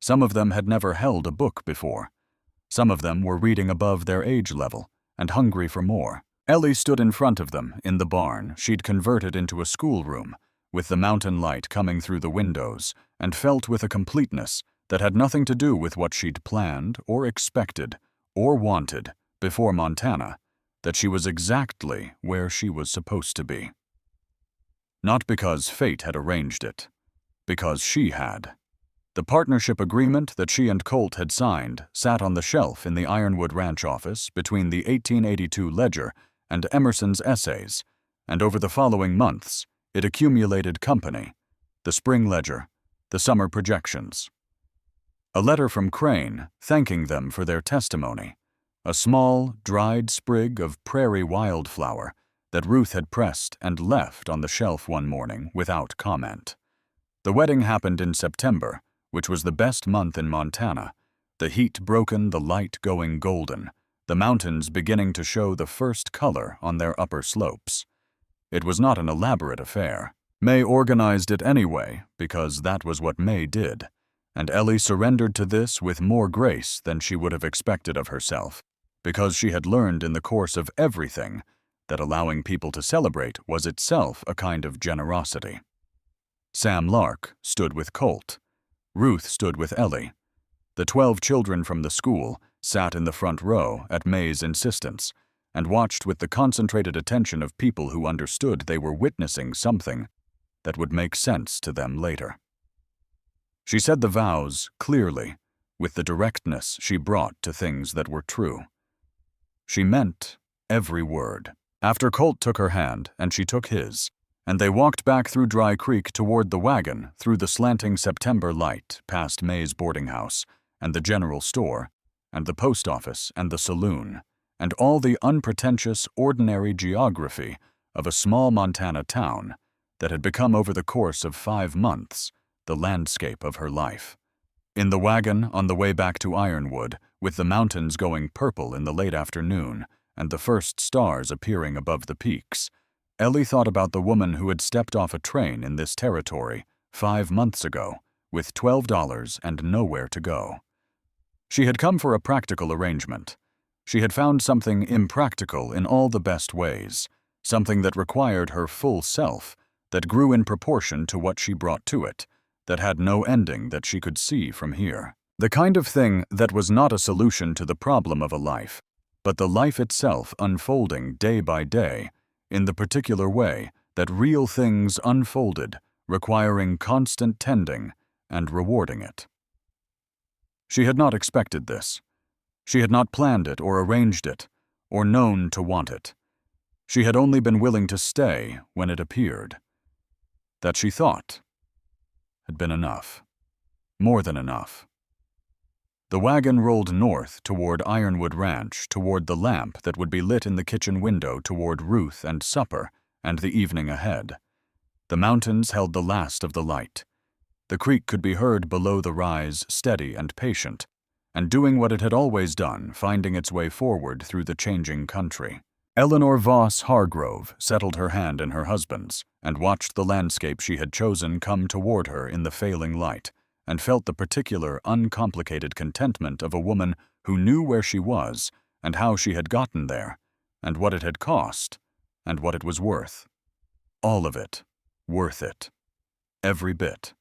Some of them had never held a book before. Some of them were reading above their age level and hungry for more. Ellie stood in front of them in the barn she'd converted into a schoolroom, with the mountain light coming through the windows, and felt with a completeness that had nothing to do with what she'd planned or expected or wanted before Montana, that she was exactly where she was supposed to be. Not because fate had arranged it, because she had. The partnership agreement that she and Colt had signed sat on the shelf in the Ironwood Ranch office between the 1882 ledger and Emerson's essays, and over the following months, it accumulated company, the spring ledger, the summer projections. A letter from Crane thanking them for their testimony, a small, dried sprig of prairie wildflower that Ruth had pressed and left on the shelf one morning without comment. The wedding happened in September, which was the best month in Montana, the heat broken, the light going golden, the mountains beginning to show the first color on their upper slopes. It was not an elaborate affair. May organized it anyway, because that was what May did, and Ellie surrendered to this with more grace than she would have expected of herself, because she had learned in the course of everything that allowing people to celebrate was itself a kind of generosity. Sam Lark stood with Colt. Ruth stood with Ellie. The 12 children from the school sat in the front row at May's insistence and watched with the concentrated attention of people who understood they were witnessing something that would make sense to them later. She said the vows clearly, with the directness she brought to things that were true. She meant every word. After Colt took her hand and she took his, and they walked back through Dry Creek toward the wagon through the slanting September light past May's boarding house and the general store and the post office and the saloon and all the unpretentious, ordinary geography of a small Montana town that had become over the course of 5 months the landscape of her life. In the wagon on the way back to Ironwood, with the mountains going purple in the late afternoon and the first stars appearing above the peaks, Ellie thought about the woman who had stepped off a train in this territory 5 months ago with $12 and nowhere to go. She had come for a practical arrangement. She had found something impractical in all the best ways, something that required her full self, that grew in proportion to what she brought to it, that had no ending that she could see from here. The kind of thing that was not a solution to the problem of a life, but the life itself unfolding day by day, in the particular way that real things unfolded, requiring constant tending and rewarding it. She had not expected this. She had not planned it or arranged it, or known to want it. She had only been willing to stay when it appeared. That she thought had been enough. More than enough. The wagon rolled north toward Ironwood Ranch, toward the lamp that would be lit in the kitchen window toward Ruth and supper and the evening ahead. The mountains held the last of the light. The creek could be heard below the rise, steady and patient, and doing what it had always done, finding its way forward through the changing country. Eleanor Voss Hargrove settled her hand in her husband's and watched the landscape she had chosen come toward her in the failing light, and felt the particular, uncomplicated contentment of a woman who knew where she was and how she had gotten there, and what it had cost, and what it was worth. All of it. Worth it. Every bit.